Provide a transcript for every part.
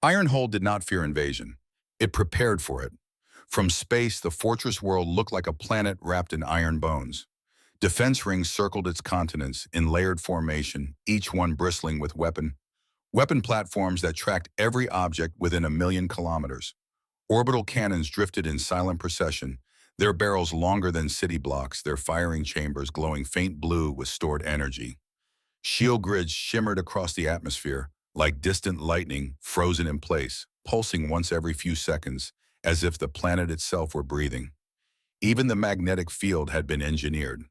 Ironhold did not fear invasion. It prepared for it. From space, the fortress world looked like a planet wrapped in iron bones. Defense rings circled its continents in layered formation, each one bristling with weapon platforms that tracked every object within 1 million kilometers. Orbital cannons drifted in silent procession, their barrels longer than city blocks, their firing chambers glowing faint blue with stored energy. Shield grids shimmered across the atmosphere, like distant lightning frozen in place, pulsing once every few seconds, as if the planet itself were breathing. Even the magnetic field had been engineered.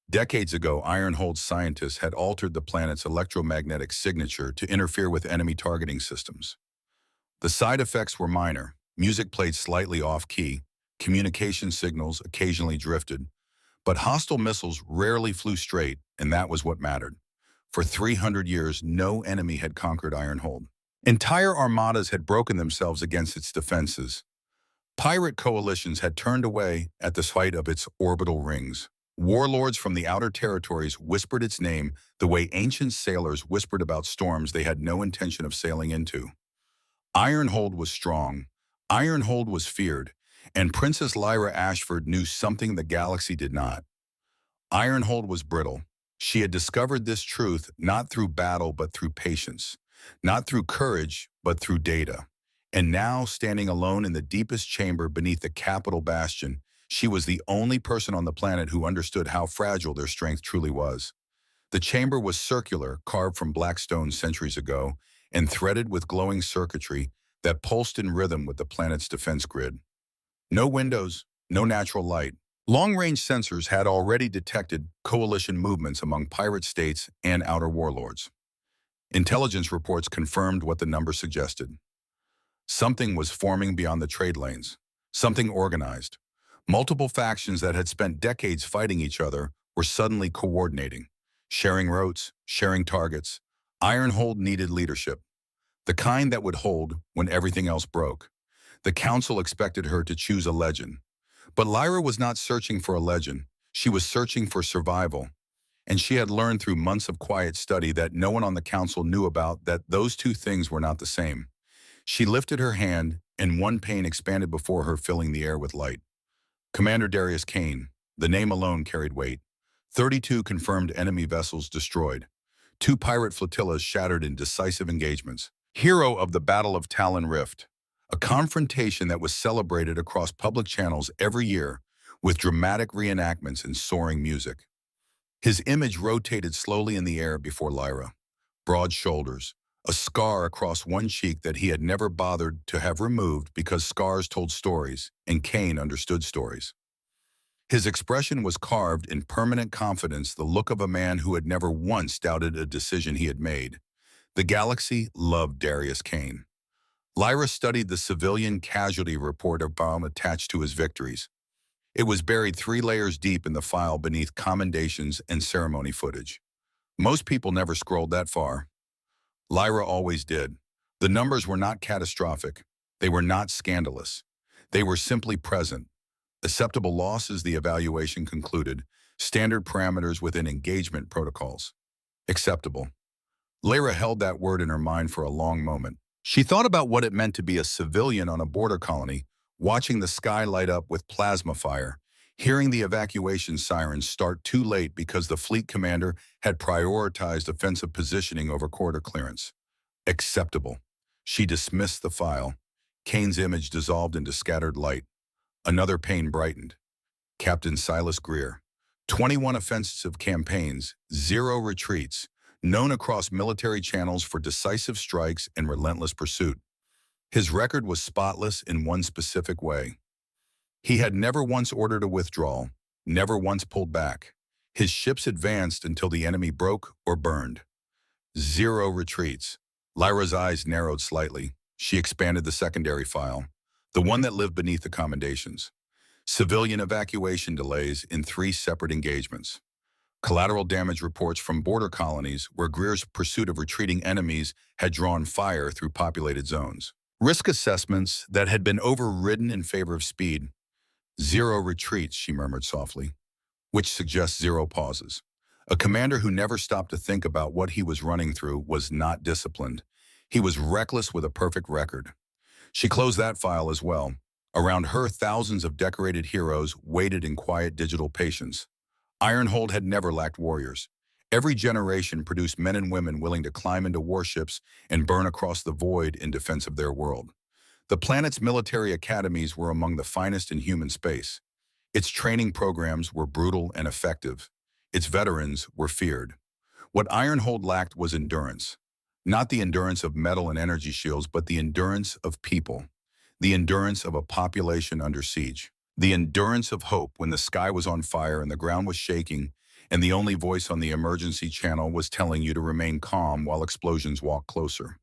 Decades ago, Ironhold scientists had altered the planet's electromagnetic signature to interfere with enemy targeting systems. The side effects were minor. Music played slightly off-key, communication signals occasionally drifted, but hostile missiles rarely flew straight, and that was what mattered. For 300 years, no enemy had conquered Ironhold. Entire armadas had broken themselves against its defenses. Pirate coalitions had turned away at the sight of its orbital rings. Warlords from the outer territories whispered its name the way ancient sailors whispered about storms they had no intention of sailing into. Ironhold was strong. Ironhold was feared, and Princess Lyra Ashford knew something the galaxy did not. Ironhold was brittle. She had discovered this truth not through battle but through patience, not through courage but through data. And now, standing alone in the deepest chamber beneath the capital bastion, she was the only person on the planet who understood how fragile their strength truly was. The chamber was circular, carved from black stone centuries ago, and threaded with glowing circuitry that pulsed in rhythm with the planet's defense grid. No windows, no natural light. Long-range sensors had already detected coalition movements among pirate states and outer warlords. Intelligence reports confirmed what the numbers suggested. Something was forming beyond the trade lanes, something organized. Multiple factions that had spent decades fighting each other were suddenly coordinating, sharing routes, sharing targets. Ironhold needed leadership, the kind that would hold when everything else broke. The council expected her to choose a legend. But Lyra was not searching for a legend. She was searching for survival. And she had learned through months of quiet study that no one on the council knew about, that those two things were not the same. She lifted her hand, and one pane expanded before her, filling the air with light. Commander Darius Kane. The name alone carried weight. 32 confirmed enemy vessels destroyed. 2 pirate flotillas shattered in decisive engagements. Hero of the Battle of Talon Rift. A confrontation that was celebrated across public channels every year with dramatic reenactments and soaring music. His image rotated slowly in the air before Lyra. Broad shoulders, a scar across one cheek that he had never bothered to have removed because scars told stories, and Kane understood stories. His expression was carved in permanent confidence, the look of a man who had never once doubted a decision he had made. The galaxy loved Darius Kane. Lyra studied the civilian casualty report of bomb attached to his victories. It was buried 3 layers deep in the file beneath commendations and ceremony footage. Most people never scrolled that far. Lyra always did. The numbers were not catastrophic. They were not scandalous. They were simply present. Acceptable losses, the evaluation concluded. Standard parameters within engagement protocols. Acceptable. Lyra held that word in her mind for a long moment. She thought about what it meant to be a civilian on a border colony, watching the sky light up with plasma fire, hearing the evacuation sirens start too late because the fleet commander had prioritized offensive positioning over corridor clearance. Acceptable. She dismissed the file. Kane's image dissolved into scattered light. Another pane brightened. Captain Silas Greer. 21 offensive campaigns, 0 retreats, known across military channels for decisive strikes and relentless pursuit. His record was spotless in one specific way. He had never once ordered a withdrawal, never once pulled back. His ships advanced until the enemy broke or burned. 0 retreats. Lyra's eyes narrowed slightly. She expanded the secondary file, the one that lived beneath the commendations. Civilian evacuation delays in 3 separate engagements. Collateral damage reports from border colonies where Greer's pursuit of retreating enemies had drawn fire through populated zones. Risk assessments that had been overridden in favor of speed. 0 retreats, she murmured softly, which suggests 0 pauses. A commander who never stopped to think about what he was running through was not disciplined. He was reckless with a perfect record. She closed that file as well. Around her, thousands of decorated heroes waited in quiet digital patience. Ironhold had never lacked warriors. Every generation produced men and women willing to climb into warships and burn across the void in defense of their world. The planet's military academies were among the finest in human space. Its training programs were brutal and effective. Its veterans were feared. What Ironhold lacked was endurance. Not the endurance of metal and energy shields, but the endurance of people. The endurance of a population under siege. The endurance of hope when the sky was on fire and the ground was shaking, and the only voice on the emergency channel was telling you to remain calm while explosions walked closer.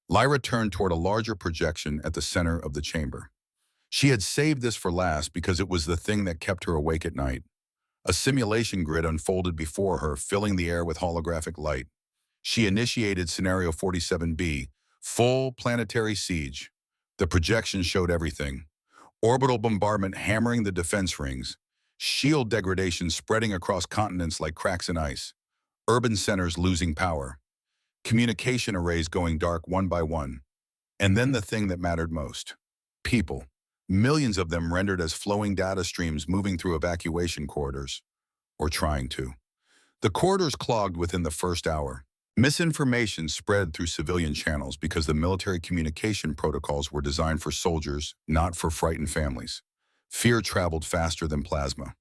Lyra turned toward a larger projection at the center of the chamber. She had saved this for last because it was the thing that kept her awake at night. A simulation grid unfolded before her, filling the air with holographic light. She initiated Scenario 47B, full planetary siege. The projection showed everything. Orbital bombardment hammering the defense rings, shield degradation spreading across continents like cracks in ice, urban centers losing power, communication arrays going dark one by one, and then the thing that mattered most, people. Millions of them rendered as flowing data streams moving through evacuation corridors, or trying to. The corridors clogged within the first hour. Misinformation spread through civilian channels because the military communication protocols were designed for soldiers, not for frightened families. Fear traveled faster than plasma.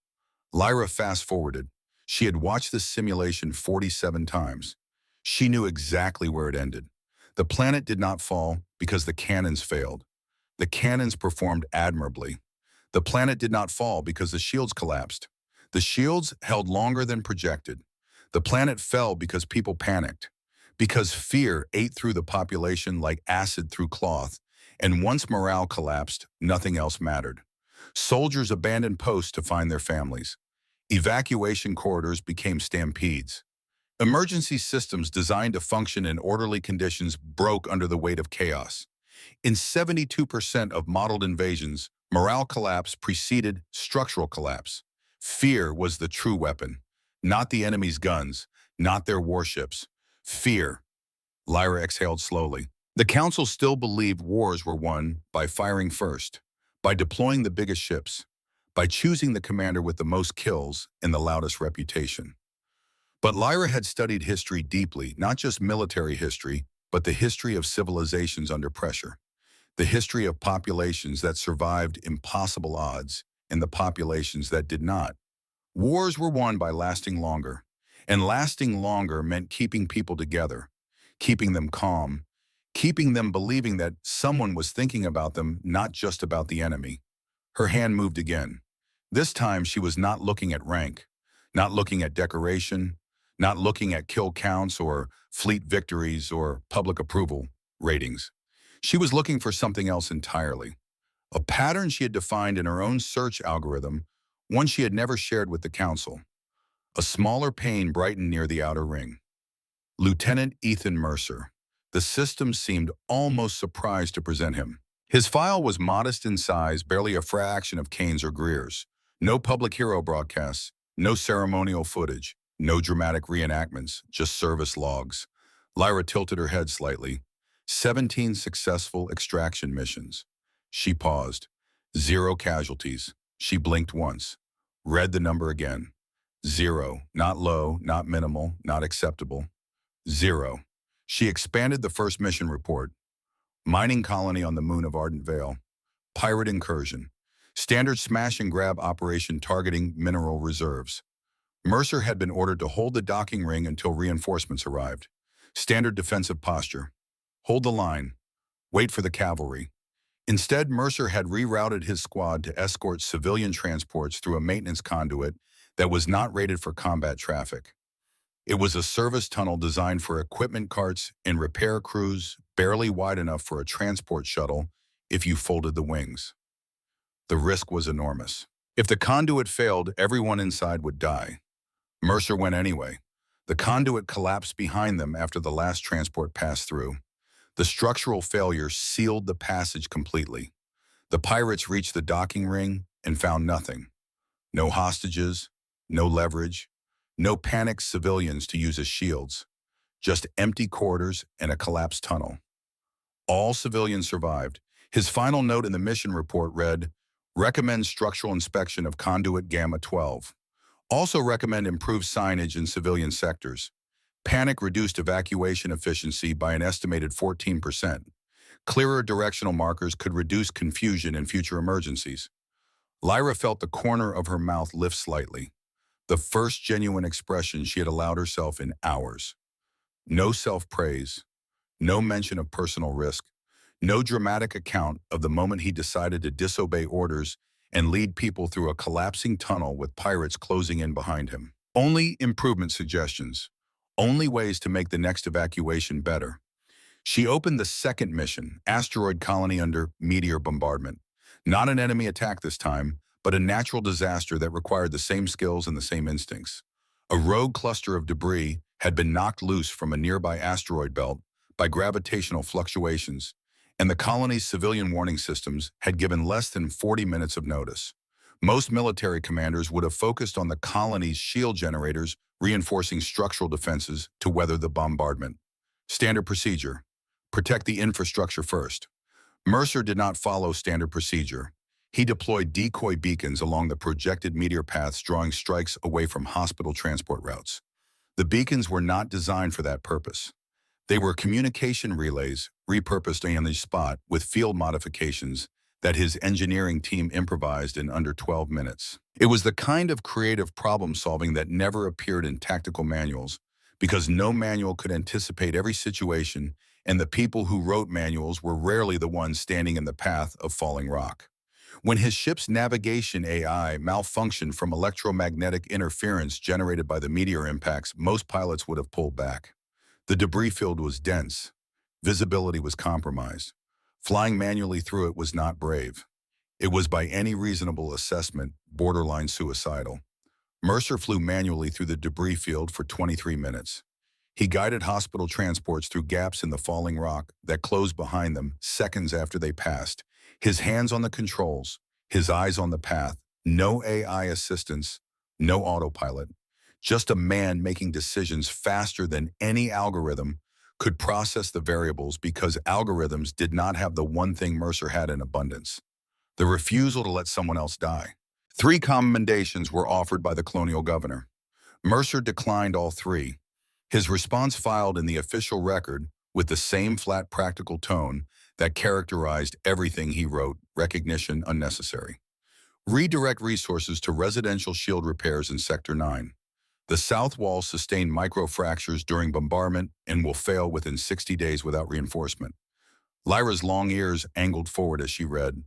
Lyra fast-forwarded. She had watched this simulation 47 times. She knew exactly where it ended. The planet did not fall because the cannons failed. The cannons performed admirably. The planet did not fall because the shields collapsed. The shields held longer than projected. The planet fell because people panicked, because fear ate through the population like acid through cloth, and once morale collapsed, nothing else mattered. Soldiers abandoned posts to find their families. Evacuation corridors became stampedes. Emergency systems designed to function in orderly conditions broke under the weight of chaos. In 72% of modeled invasions, morale collapse preceded structural collapse. Fear was the true weapon. Not the enemy's guns, not their warships. Fear. Lyra exhaled slowly. The Council still believed wars were won by firing first, by deploying the biggest ships, by choosing the commander with the most kills and the loudest reputation. But Lyra had studied history deeply, not just military history, but the history of civilizations under pressure, the history of populations that survived impossible odds and the populations that did not. Wars were won by lasting longer, and lasting longer meant keeping people together, keeping them calm, keeping them believing that someone was thinking about them, not just about the enemy. Her hand moved again. This time she was not looking at rank, not looking at decoration, not looking at kill counts or fleet victories or public approval ratings. She was looking for something else entirely, a pattern she had defined in her own search algorithm, one she had never shared with the Council. A smaller pane brightened near the outer ring. Lieutenant Ethan Mercer. The system seemed almost surprised to present him. His file was modest in size, barely a fraction of Kane's or Greer's. No public hero broadcasts, no ceremonial footage, no dramatic reenactments, just service logs. Lyra tilted her head slightly. 17 successful extraction missions. She paused. 0 casualties. She blinked once. Read the number again. 0. Not low, not minimal, not acceptable. 0. She expanded the first mission report. Mining colony on the moon of Ardent Vale. Pirate incursion. Standard smash and grab operation targeting mineral reserves. Mercer had been ordered to hold the docking ring until reinforcements arrived. Standard defensive posture. Hold the line. Wait for the cavalry. Instead, Mercer had rerouted his squad to escort civilian transports through a maintenance conduit that was not rated for combat traffic. It was a service tunnel designed for equipment carts and repair crews, barely wide enough for a transport shuttle if you folded the wings. The risk was enormous. If the conduit failed, everyone inside would die. Mercer went anyway. The conduit collapsed behind them after the last transport passed through. The structural failure sealed the passage completely. The pirates reached the docking ring and found nothing. No hostages, no leverage, no panicked civilians to use as shields, just empty corridors and a collapsed tunnel. All civilians survived. His final note in the mission report read, "Recommend structural inspection of conduit Gamma 12. Also recommend improved signage in civilian sectors. Panic reduced evacuation efficiency by an estimated 14%. Clearer directional markers could reduce confusion in future emergencies." Lyra felt the corner of her mouth lift slightly, the first genuine expression she had allowed herself in hours. No self-praise, no mention of personal risk, no dramatic account of the moment he decided to disobey orders and lead people through a collapsing tunnel with pirates closing in behind him. Only improvement suggestions, only ways to make the next evacuation better. She opened the second mission, asteroid colony under meteor bombardment. Not an enemy attack this time, but a natural disaster that required the same skills and the same instincts. A rogue cluster of debris had been knocked loose from a nearby asteroid belt by gravitational fluctuations, and the colony's civilian warning systems had given less than 40 minutes of notice. Most military commanders would have focused on the colony's shield generators, reinforcing structural defenses to weather the bombardment. Standard procedure: protect the infrastructure first. Mercer did not follow standard procedure. He deployed decoy beacons along the projected meteor paths, drawing strikes away from hospital transport routes. The beacons were not designed for that purpose. They were communication relays, repurposed on the spot with field modifications that his engineering team improvised in under 12 minutes. It was the kind of creative problem-solving that never appeared in tactical manuals, because no manual could anticipate every situation, and the people who wrote manuals were rarely the ones standing in the path of falling rock. When his ship's navigation AI malfunctioned from electromagnetic interference generated by the meteor impacts, most pilots would have pulled back. The debris field was dense. Visibility was compromised. Flying manually through it was not brave. It was, by any reasonable assessment, borderline suicidal. Mercer flew manually through the debris field for 23 minutes. He guided hospital transports through gaps in the falling rock that closed behind them seconds after they passed. His hands on the controls, his eyes on the path, no AI assistance, no autopilot. Just a man making decisions faster than any algorithm could process the variables, because algorithms did not have the one thing Mercer had in abundance: the refusal to let someone else die. 3 commendations were offered by the colonial governor. Mercer declined all 3. His response, filed in the official record with the same flat practical tone that characterized everything he wrote: recognition unnecessary. Redirect resources to residential shield repairs in Sector 9. The south wall sustained microfractures during bombardment and will fail within 60 days without reinforcement. Lyra's long ears angled forward as she read,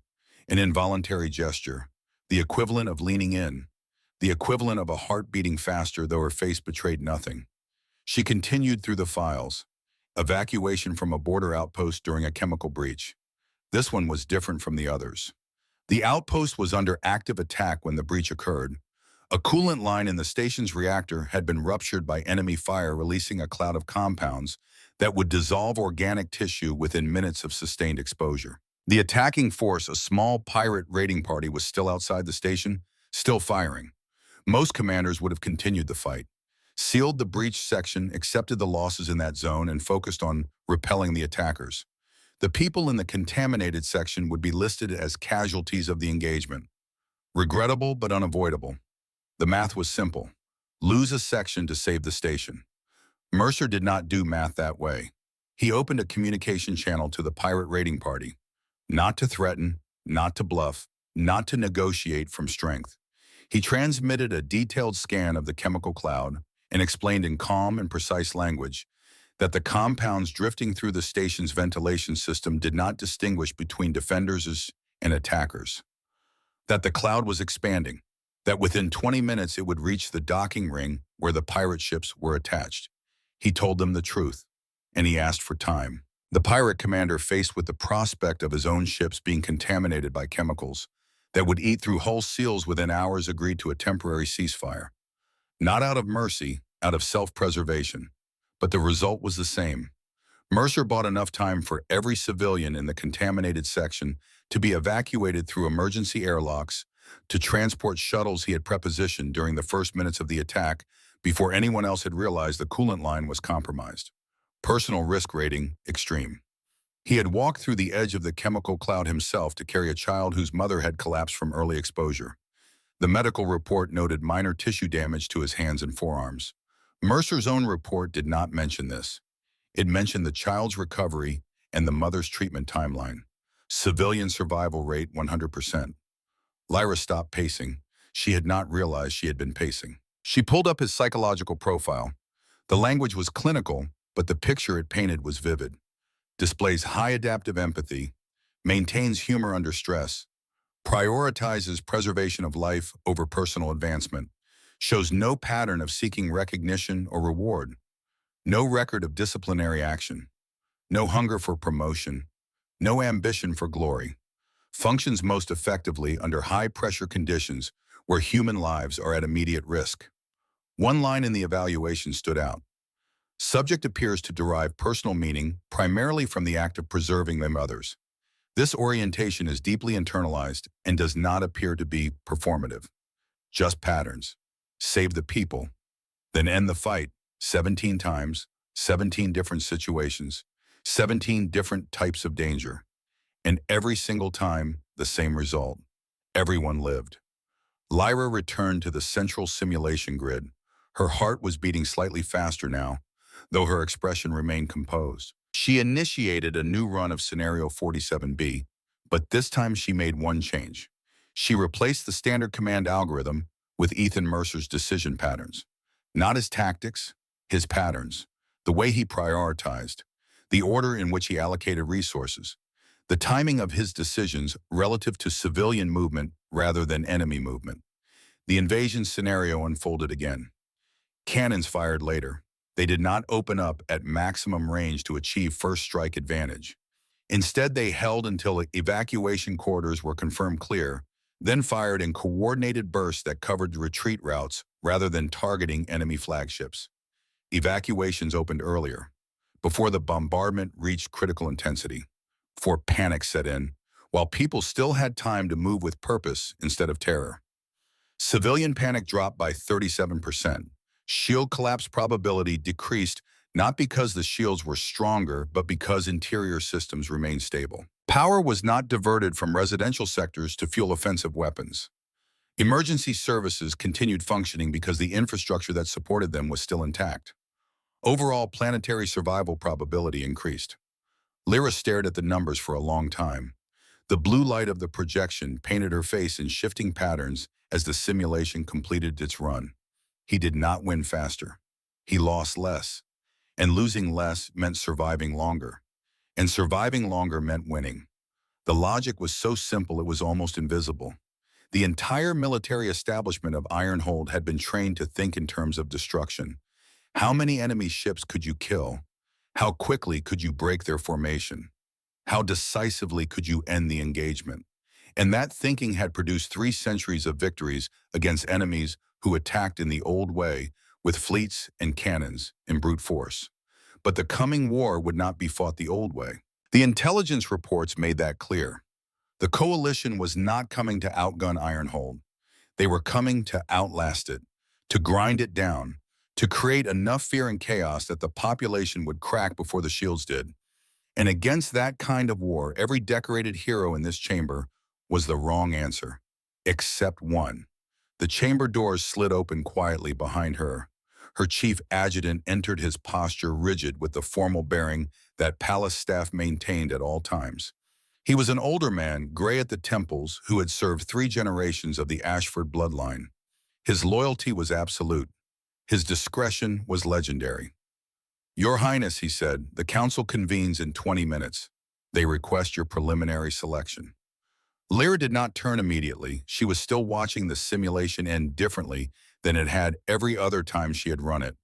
an involuntary gesture, the equivalent of leaning in, the equivalent of a heart beating faster, though her face betrayed nothing. She continued through the files. Evacuation from a border outpost during a chemical breach. This one was different from the others. The outpost was under active attack when the breach occurred. A coolant line in the station's reactor had been ruptured by enemy fire, releasing a cloud of compounds that would dissolve organic tissue within minutes of sustained exposure. The attacking force, a small pirate raiding party, was still outside the station, still firing. Most commanders would have continued the fight, sealed the breach section, accepted the losses in that zone, and focused on repelling the attackers. The people in the contaminated section would be listed as casualties of the engagement. Regrettable but unavoidable. The math was simple: lose a section to save the station. Mercer did not do math that way. He opened a communication channel to the pirate raiding party, not to threaten, not to bluff, not to negotiate from strength. He transmitted a detailed scan of the chemical cloud and explained in calm and precise language that the compounds drifting through the station's ventilation system did not distinguish between defenders and attackers, that the cloud was expanding, that within 20 minutes it would reach the docking ring where the pirate ships were attached. He told them the truth, and he asked for time. The pirate commander, faced with the prospect of his own ships being contaminated by chemicals that would eat through hull seals within hours, agreed to a temporary ceasefire. Not out of mercy, out of self-preservation. But the result was the same. Mercer bought enough time for every civilian in the contaminated section to be evacuated through emergency airlocks, to transport shuttles he had prepositioned during the first minutes of the attack before anyone else had realized the coolant line was compromised. Personal risk rating, extreme. He had walked through the edge of the chemical cloud himself to carry a child whose mother had collapsed from early exposure. The medical report noted minor tissue damage to his hands and forearms. Mercer's own report did not mention this. It mentioned the child's recovery and the mother's treatment timeline. Civilian survival rate 100%. Lyra stopped pacing. She had not realized she had been pacing. She pulled up his psychological profile. The language was clinical, but the picture it painted was vivid. Displays high adaptive empathy, maintains humor under stress, prioritizes preservation of life over personal advancement, shows no pattern of seeking recognition or reward, no record of disciplinary action, no hunger for promotion, no ambition for glory, functions most effectively under high-pressure conditions where human lives are at immediate risk. One line in the evaluation stood out. Subject appears to derive personal meaning primarily from the act of preserving them others. This orientation is deeply internalized and does not appear to be performative. Just patterns. Save the people, then end the fight 17 times, 17 different situations, 17 different types of danger. And every single time, the same result. Everyone lived. Lyra returned to the central simulation grid. Her heart was beating slightly faster now, though her expression remained composed. She initiated a new run of Scenario 47B, but this time she made one change. She replaced the standard command algorithm with Ethan Mercer's decision patterns. Not his tactics, his patterns, the way he prioritized, the order in which he allocated resources, the timing of his decisions relative to civilian movement rather than enemy movement. The invasion scenario unfolded again. Cannons fired later. They did not open up at maximum range to achieve first strike advantage. Instead, they held until evacuation corridors were confirmed clear, then fired in coordinated bursts that covered retreat routes rather than targeting enemy flagships. Evacuations opened earlier, before the bombardment reached critical intensity, before panic set in, while people still had time to move with purpose instead of terror. Civilian panic dropped by 37%. Shield collapse probability decreased not because the shields were stronger, but because interior systems remained stable. Power was not diverted from residential sectors to fuel offensive weapons. Emergency services continued functioning because the infrastructure that supported them was still intact. Overall planetary survival probability increased. Lyra stared at the numbers for a long time. The blue light of the projection painted her face in shifting patterns as the simulation completed its run. He did not win faster. He lost less. And losing less meant surviving longer. And surviving longer meant winning. The logic was so simple it was almost invisible. The entire military establishment of Ironhold had been trained to think in terms of destruction. How many enemy ships could you kill? How quickly could you break their formation? How decisively could you end the engagement? And that thinking had produced 3 centuries of victories against enemies who attacked in the old way with fleets and cannons in brute force. But the coming war would not be fought the old way. The intelligence reports made that clear. The coalition was not coming to outgun Ironhold. They were coming to outlast it, to grind it down, to create enough fear and chaos that the population would crack before the shields did. And against that kind of war, every decorated hero in this chamber was the wrong answer, except one. The chamber doors slid open quietly behind her. Her chief adjutant entered his posture rigid with the formal bearing that palace staff maintained at all times. He was an older man, gray at the temples, who had served 3 generations of the Ashford bloodline. His loyalty was absolute. His discretion was legendary. "Your Highness," he said, "the council convenes in 20 minutes. They request your preliminary selection." Lyra did not turn immediately. She was still watching the simulation end differently than it had every other time she had run it,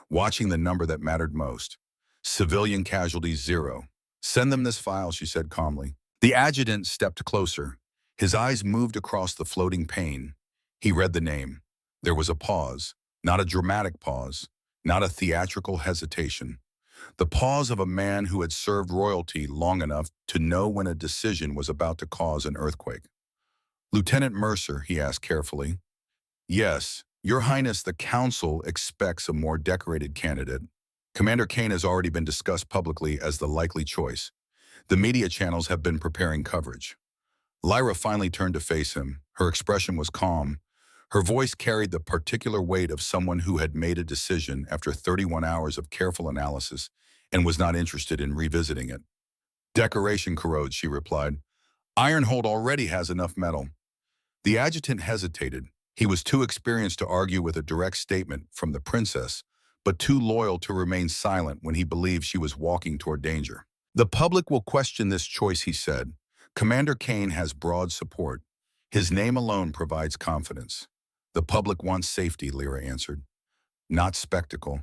watching the number that mattered most. Civilian casualties 0. "Send them this file," she said calmly. The adjutant stepped closer. His eyes moved across the floating pane. He read the name. There was a pause, not a dramatic pause, not a theatrical hesitation. The pause of a man who had served royalty long enough to know when a decision was about to cause an earthquake. "Lieutenant Mercer," he asked carefully. "Yes, Your Highness, the Council expects a more decorated candidate. Commander Kane has already been discussed publicly as the likely choice. The media channels have been preparing coverage. Lyra finally turned to face him. Her expression was calm. Her voice carried the particular weight of someone who had made a decision after 31 hours of careful analysis and was not interested in revisiting it. Decoration corrodes, she replied. Ironhold already has enough metal. The adjutant hesitated. He was too experienced to argue with a direct statement from the princess, but too loyal to remain silent when he believed she was walking toward danger. The public will question this choice, he said. Commander Kane has broad support. His name alone provides confidence. The public wants safety, Lyra answered. Not spectacle.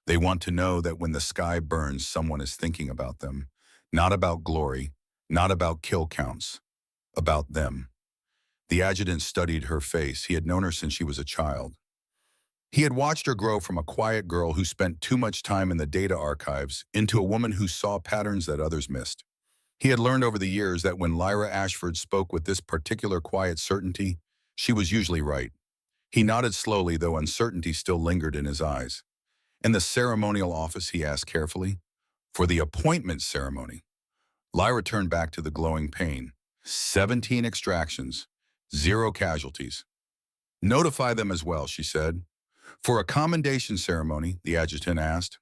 They want to know that when the sky burns, someone is thinking about them. Not about glory, not about kill counts. About them. The adjutant studied her face. He had known her since she was a child. He had watched her grow from a quiet girl who spent too much time in the data archives into a woman who saw patterns that others missed. He had learned over the years that when Lyra Ashford spoke with this particular quiet certainty, she was usually right. He nodded slowly, though uncertainty still lingered in his eyes. In the ceremonial office, he asked carefully. For the appointment ceremony. Lyra turned back to the glowing pane. 17 extractions, 0 casualties. Notify them as well, she said. For a commendation ceremony, the adjutant asked.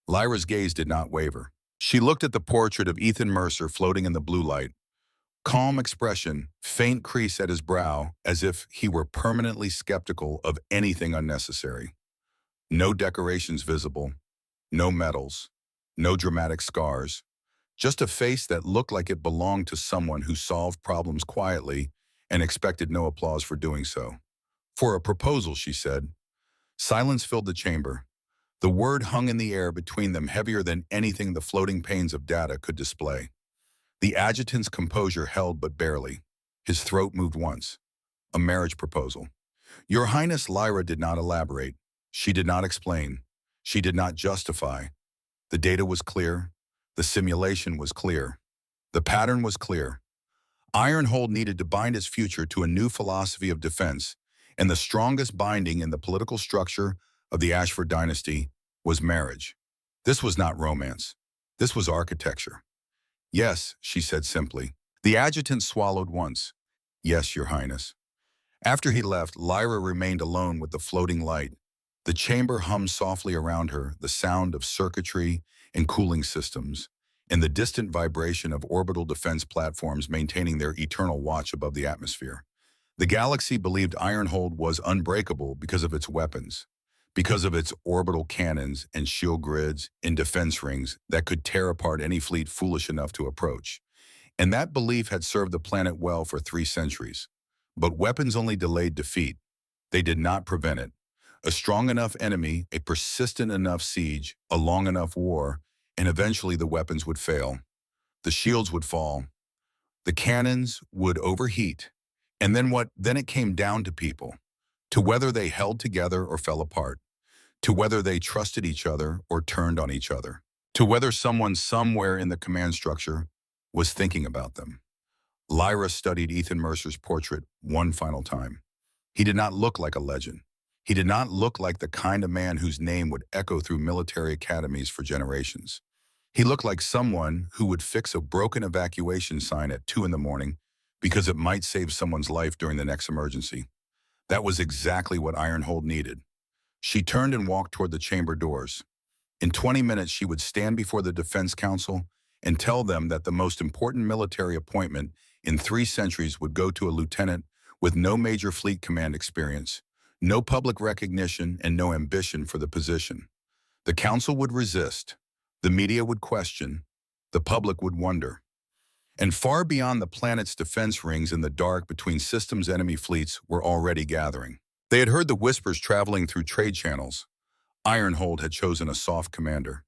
Lyra's gaze did not waver. She looked at the portrait of Ethan Mercer floating in the blue light. Calm expression, faint crease at his brow, as if he were permanently skeptical of anything unnecessary. No decorations visible, no medals, no dramatic scars, just a face that looked like it belonged to someone who solved problems quietly and expected no applause for doing so. For a proposal, she said. Silence filled the chamber. The word hung in the air between them, heavier than anything the floating panes of data could display. The adjutant's composure held but barely. His throat moved once. A marriage proposal. Your Highness, Lyra did not elaborate. She did not explain. She did not justify. The data was clear. The simulation was clear. The pattern was clear. Ironhold needed to bind its future to a new philosophy of defense, and the strongest binding in the political structure of the Ashford dynasty was marriage. This was not romance. This was architecture. Yes, she said simply. The adjutant swallowed once. Yes, Your Highness. After he left, Lyra remained alone with the floating light. The chamber hummed softly around her, the sound of circuitry and cooling systems, and the distant vibration of orbital defense platforms maintaining their eternal watch above the atmosphere. The galaxy believed Ironhold was unbreakable because of its weapons, because of its orbital cannons and shield grids and defense rings that could tear apart any fleet foolish enough to approach. And that belief had served the planet well for 3 centuries. But weapons only delayed defeat. They did not prevent it. A strong enough enemy, a persistent enough siege, a long enough war, and eventually the weapons would fail. The shields would fall. The cannons would overheat. And then what? Then it came down to people, to whether they held together or fell apart, to whether they trusted each other or turned on each other, to whether someone somewhere in the command structure was thinking about them. Lyra studied Ethan Mercer's portrait one final time. He did not look like a legend. He did not look like the kind of man whose name would echo through military academies for generations. He looked like someone who would fix a broken evacuation sign at 2 in the morning because it might save someone's life during the next emergency. That was exactly what Ironhold needed. She turned and walked toward the chamber doors. In 20 minutes, she would stand before the Defense Council and tell them that the most important military appointment in 3 centuries would go to a lieutenant with no major fleet command experience, no public recognition, and no ambition for the position. The council would resist. The media would question. The public would wonder. And far beyond the planet's defense rings in the dark between systems, enemy fleets were already gathering. They had heard the whispers traveling through trade channels. Ironhold had chosen a soft commander.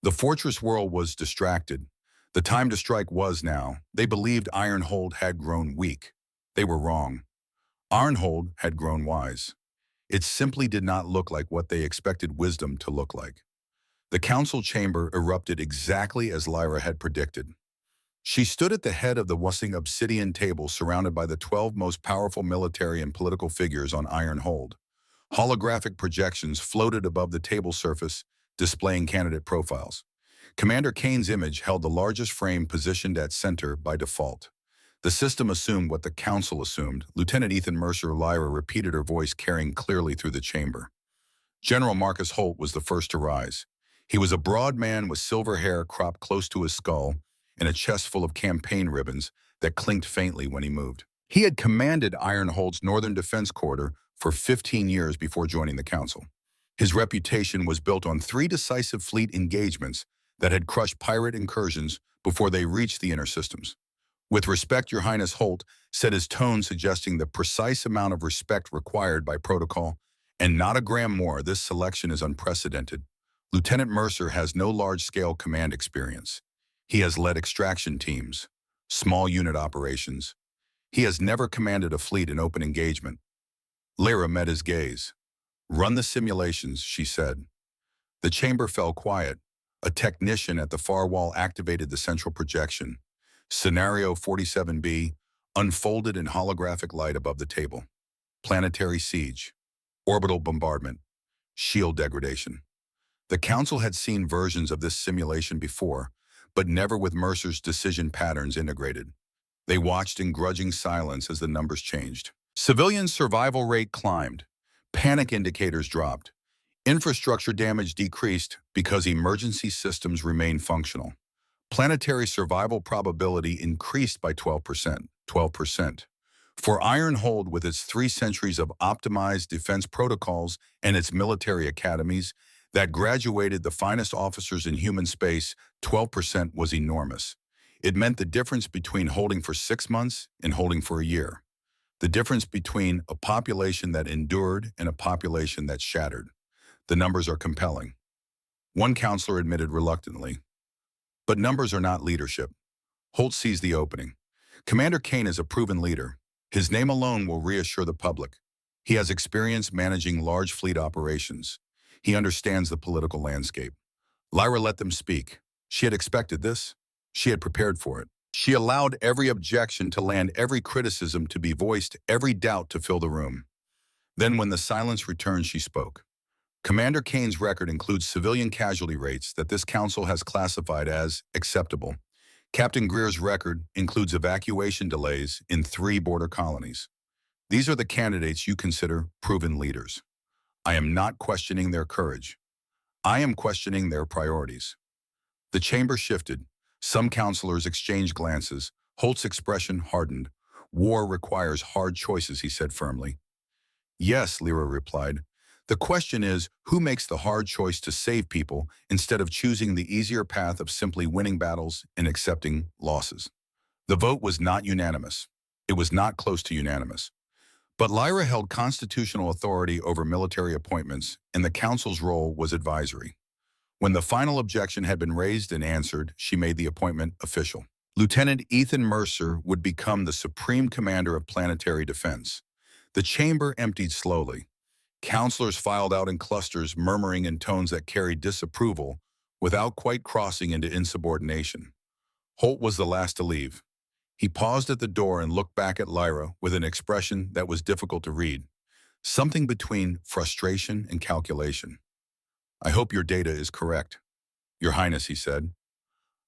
The fortress world was distracted. The time to strike was now. They believed Ironhold had grown weak. They were wrong. Ironhold had grown wise. It simply did not look like what they expected wisdom to look like. The council chamber erupted exactly as Lyra had predicted. She stood at the head of the wussing obsidian table surrounded by the 12 most powerful military and political figures on Ironhold. Holographic projections floated above the table surface, displaying candidate profiles. Commander Kane's image held the largest frame positioned at center by default. The system assumed what the council assumed. Lieutenant Ethan Mercer Lyra repeated, her voice carrying clearly through the chamber. General Marcus Holt was the first to rise. He was a broad man with silver hair cropped close to his skull and a chest full of campaign ribbons that clinked faintly when he moved. He had commanded Iron Holt's Northern Defense Corridor for 15 years before joining the council. His reputation was built on 3 decisive fleet engagements that had crushed pirate incursions before they reached the inner systems. "With respect, Your Highness," Holt said, his tone suggesting the precise amount of respect required by protocol, "and not a gram more. This selection is unprecedented. Lieutenant Mercer has no large-scale command experience. He has led extraction teams, small unit operations. He has never commanded a fleet in open engagement." Lyra met his gaze. "Run the simulations," she said. The chamber fell quiet. A technician at the far wall activated the central projection. Scenario 47B unfolded in holographic light above the table. Planetary siege, orbital bombardment, shield degradation. The council had seen versions of this simulation before, but never with Mercer's decision patterns integrated. They watched in grudging silence as the numbers changed. Civilian survival rate climbed. Panic indicators dropped. Infrastructure damage decreased because emergency systems remained functional. Planetary survival probability increased by 12%. 12%. For Iron Hold, with its 3 centuries of optimized defense protocols and its military academies that graduated the finest officers in human space, 12% was enormous. It meant the difference between holding for 6 months and holding for a year. The difference between a population that endured and a population that shattered. The numbers are compelling. One counselor admitted reluctantly. But numbers are not leadership. Holt sees the opening. Commander Kane is a proven leader. His name alone will reassure the public. He has experience managing large fleet operations. He understands the political landscape. Lyra let them speak. She had expected this. She had prepared for it. She allowed every objection to land, every criticism to be voiced, every doubt to fill the room. Then when the silence returned, she spoke. "Commander Kane's record includes civilian casualty rates that this council has classified as acceptable. Captain Greer's record includes evacuation delays in 3 border colonies. These are the candidates you consider proven leaders. I am not questioning their courage. I am questioning their priorities." The chamber shifted. Some counselors exchanged glances. Holt's expression hardened. "War requires hard choices," he said firmly. "Yes," Lyra replied. "The question is, who makes the hard choice to save people instead of choosing the easier path of simply winning battles and accepting losses?" The vote was not unanimous. It was not close to unanimous. But Lyra held constitutional authority over military appointments, and the council's role was advisory. When the final objection had been raised and answered, she made the appointment official. Lieutenant Ethan Mercer would become the supreme commander of planetary defense. The chamber emptied slowly. Counselors filed out in clusters, murmuring in tones that carried disapproval without quite crossing into insubordination. Holt was the last to leave. He paused at the door and looked back at Lyra with an expression that was difficult to read, something between frustration and calculation. "I hope your data is correct, Your Highness," he said.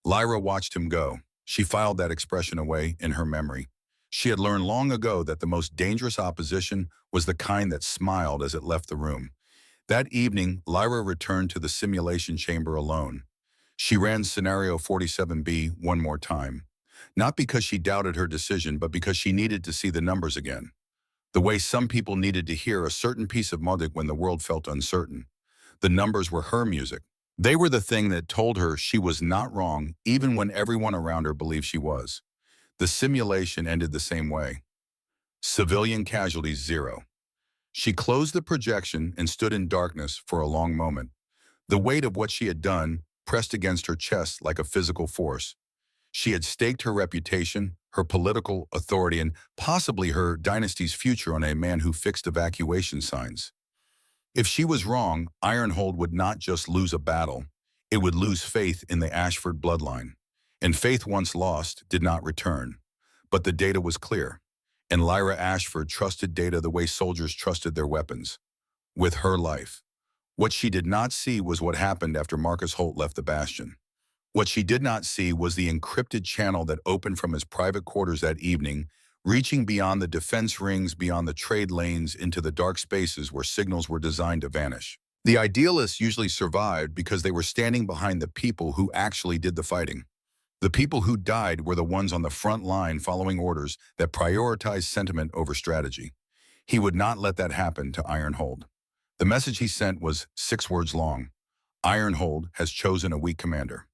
Lyra watched him go. She filed that expression away in her memory. She had learned long ago that the most dangerous opposition was the kind that smiled as it left the room. That evening, Lyra returned to the simulation chamber alone. She ran Scenario 47B one more time. Not because she doubted her decision, but because she needed to see the numbers again. The way some people needed to hear a certain piece of music when the world felt uncertain. The numbers were her music. They were the thing that told her she was not wrong, even when everyone around her believed she was. The simulation ended the same way. Civilian casualties 0. She closed the projection and stood in darkness for a long moment. The weight of what she had done pressed against her chest like a physical force. She had staked her reputation, her political authority, and possibly her dynasty's future on a man who fixed evacuation signs. If she was wrong, Ironhold would not just lose a battle, it would lose faith in the Ashford bloodline. And faith once lost did not return. But the data was clear, and Lyra Ashford trusted data the way soldiers trusted their weapons, with her life. What she did not see was what happened after Marcus Holt left the Bastion. What she did not see was the encrypted channel that opened from his private quarters that evening, reaching beyond the defense rings, beyond the trade lanes, into the dark spaces where signals were designed to vanish. The idealists usually survived because they were standing behind the people who actually did the fighting. The people who died were the ones on the front line following orders that prioritized sentiment over strategy. He would not let that happen to Ironhold. The message he sent was 6 words long. Ironhold has chosen a weak commander.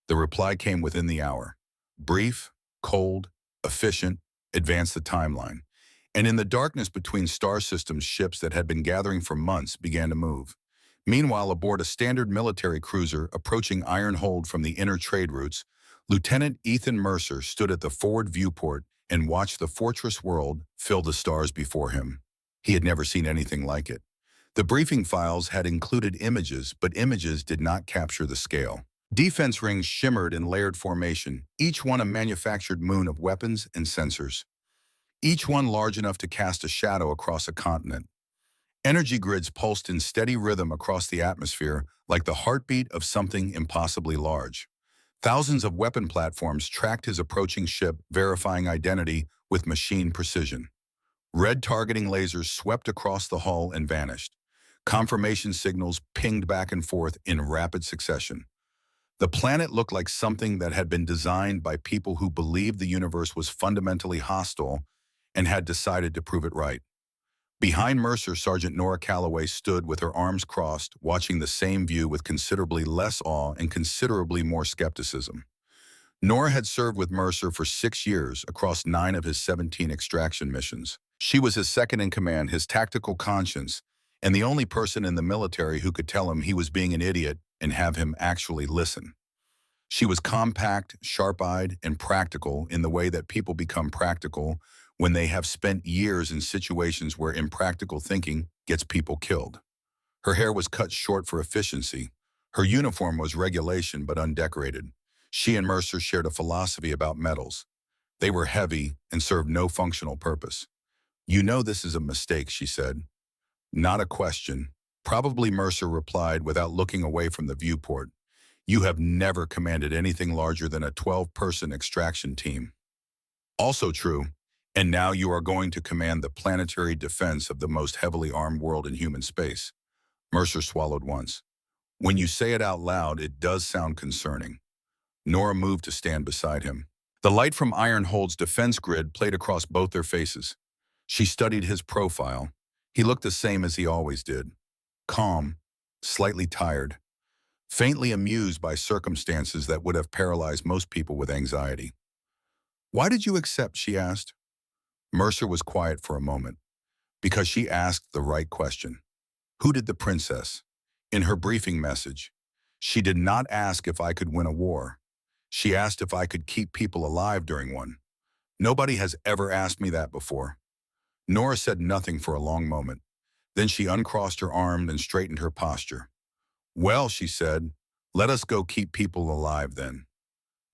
The reply came within the hour. Brief, cold, efficient, advance the timeline. And in the darkness between star systems, ships that had been gathering for months began to move. Meanwhile, aboard a standard military cruiser approaching Ironhold from the inner trade routes, Lieutenant Ethan Mercer stood at the forward viewport and watched the fortress world fill the stars before him. He had never seen anything like it. The briefing files had included images, but images did not capture the scale. Defense rings shimmered in layered formation, each one a manufactured moon of weapons and sensors, each one large enough to cast a shadow across a continent. Energy grids pulsed in steady rhythm across the atmosphere like the heartbeat of something impossibly large. Thousands of weapon platforms tracked his approaching ship, verifying identity with machine precision. Red targeting lasers swept across the hull and vanished. Confirmation signals pinged back and forth in rapid succession. The planet looked like something that had been designed by people who believed the universe was fundamentally hostile and had decided to prove it right. Behind Mercer, Sergeant Nora Calloway stood with her arms crossed, watching the same view with considerably less awe and considerably more skepticism. Nora had served with Mercer for 6 years across 9 of his 17 extraction missions. She was his second in command, his tactical conscience, and the only person in the military who could tell him he was being an idiot and have him actually listen. She was compact, sharp-eyed, and practical in the way that people become practical when they have spent years in situations where impractical thinking gets people killed. Her hair was cut short for efficiency. Her uniform was regulation but undecorated. She and Mercer shared a philosophy about metals. They were heavy and served no functional purpose. "You know this is a mistake," she said. "Not a question." Probably, Mercer replied without looking away from the viewport. "You have never commanded anything larger than a 12-person extraction team." "Also true. And now you are going to command the planetary defense of the most heavily armed world in human space." Mercer swallowed once. "When you say it out loud, it does sound concerning." Nora moved to stand beside him. The light from Ironhold's defense grid played across both their faces. She studied his profile. He looked the same as he always did. Calm, slightly tired, faintly amused by circumstances that would have paralyzed most people with anxiety. "Why did you accept?" she asked. Mercer was quiet for a moment, because she asked the right question. Who did the princess? In her briefing message, she did not ask if I could win a war. She asked if I could keep people alive during one. Nobody has ever asked me that before. Nora said nothing for a long moment. Then she uncrossed her arm and straightened her posture. "Well," she said, "let us go keep people alive then."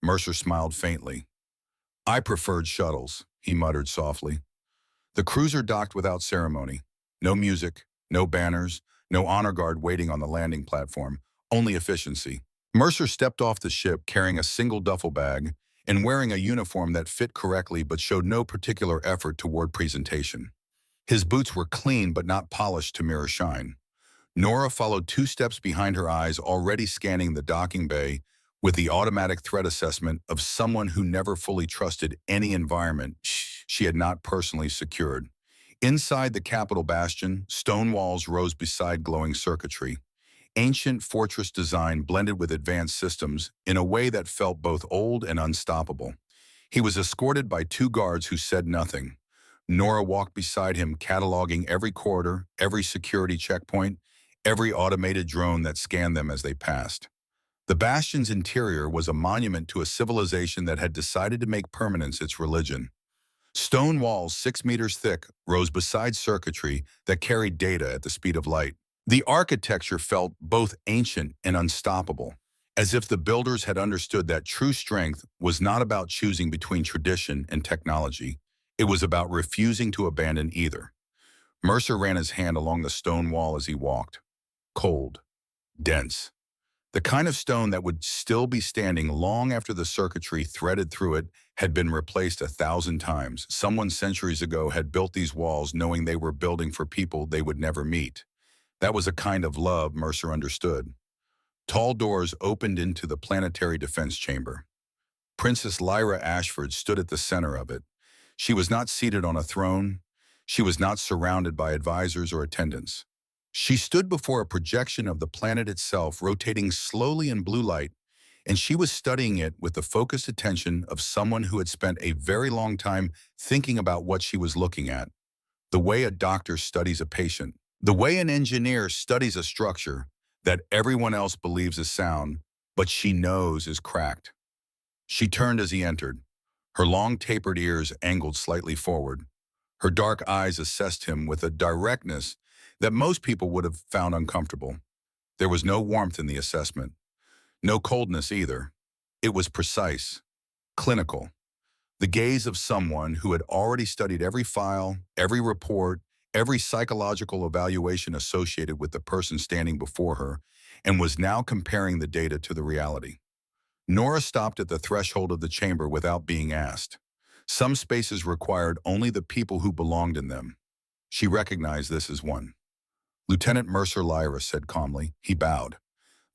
Mercer smiled faintly. "I preferred shuttles," he muttered softly. The cruiser docked without ceremony. No music, no banners, no honor guard waiting on the landing platform, only efficiency. Mercer stepped off the ship carrying a single duffel bag and wearing a uniform that fit correctly but showed no particular effort toward presentation. His boots were clean but not polished to mirror shine. Nora followed 2 steps behind, her eyes already scanning the docking bay with the automatic threat assessment of someone who never fully trusted any environment she had not personally secured. Inside the Capitol bastion, stone walls rose beside glowing circuitry. Ancient fortress design blended with advanced systems in a way that felt both old and unstoppable. He was escorted by 2 guards who said nothing. Nora walked beside him, cataloging every corridor, every security checkpoint, every automated drone that scanned them as they passed. The bastion's interior was a monument to a civilization that had decided to make permanence its religion. Stone walls 6 meters thick rose beside circuitry that carried data at the speed of light. The architecture felt both ancient and unstoppable, as if the builders had understood that true strength was not about choosing between tradition and technology. It was about refusing to abandon either. Mercer ran his hand along the stone wall as he walked. Cold, dense. The kind of stone that would still be standing long after the circuitry threaded through it had been replaced 1,000 times. Someone centuries ago had built these walls knowing they were building for people they would never meet. That was a kind of love Mercer understood. Tall doors opened into the planetary defense chamber. Princess Lyra Ashford stood at the center of it. She was not seated on a throne. She was not surrounded by advisors or attendants. She stood before a projection of the planet itself, rotating slowly in blue light, and she was studying it with the focused attention of someone who had spent a very long time thinking about what she was looking at. The way a doctor studies a patient, the way an engineer studies a structure that everyone else believes is sound, but she knows is cracked. She turned as he entered, her long tapered ears angled slightly forward. Her dark eyes assessed him with a directness that most people would have found uncomfortable. There was no warmth in the assessment, no coldness either. It was precise, clinical, the gaze of someone who had already studied every file, every report, every psychological evaluation associated with the person standing before her, and was now comparing the data to the reality. Nora stopped at the threshold of the chamber without being asked. Some spaces required only the people who belonged in them. She recognized this as one. Lieutenant Mercer Lyra said calmly. He bowed.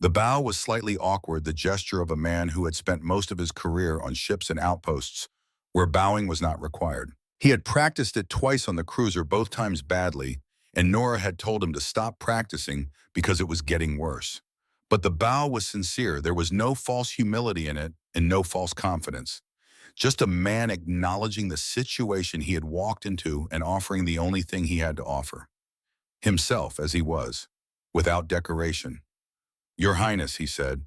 The bow was slightly awkward, the gesture of a man who had spent most of his career on ships and outposts, where bowing was not required. He had practiced it twice on the cruiser, both times badly, and Nora had told him to stop practicing because it was getting worse. But the bow was sincere. There was no false humility in it and no false confidence. Just a man acknowledging the situation he had walked into and offering the only thing he had to offer. Himself as he was, without decoration. Your Highness, he said.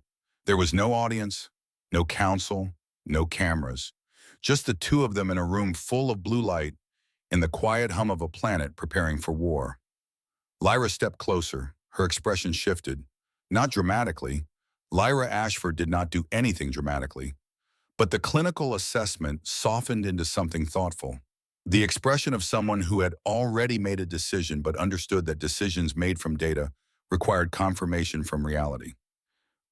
There was no audience, no council, no cameras. Just the two of them in a room full of blue light and the quiet hum of a planet preparing for war. Lyra stepped closer. Her expression shifted. Not dramatically. Lyra Ashford did not do anything dramatically. But the clinical assessment softened into something thoughtful. The expression of someone who had already made a decision but understood that decisions made from data required confirmation from reality.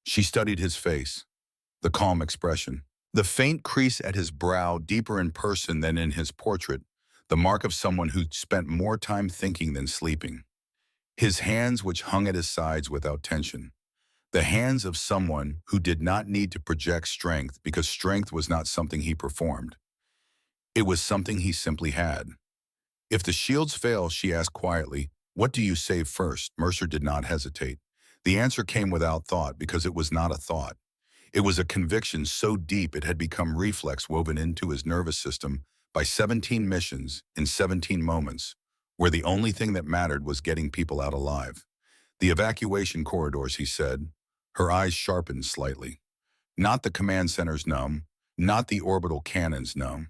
She studied his face, the calm expression, the faint crease at his brow deeper in person than in his portrait, the mark of someone who'd spent more time thinking than sleeping. His hands which hung at his sides without tension. The hands of someone who did not need to project strength because strength was not something he performed. It was something he simply had. If the shields fail, she asked quietly, what do you save first? Mercer did not hesitate. The answer came without thought because it was not a thought. It was a conviction so deep it had become reflex woven into his nervous system by 17 missions in 17 moments, where the only thing that mattered was getting people out alive. The evacuation corridors, he said. Her eyes sharpened slightly. Not the command centers, no. Not the orbital cannons, no.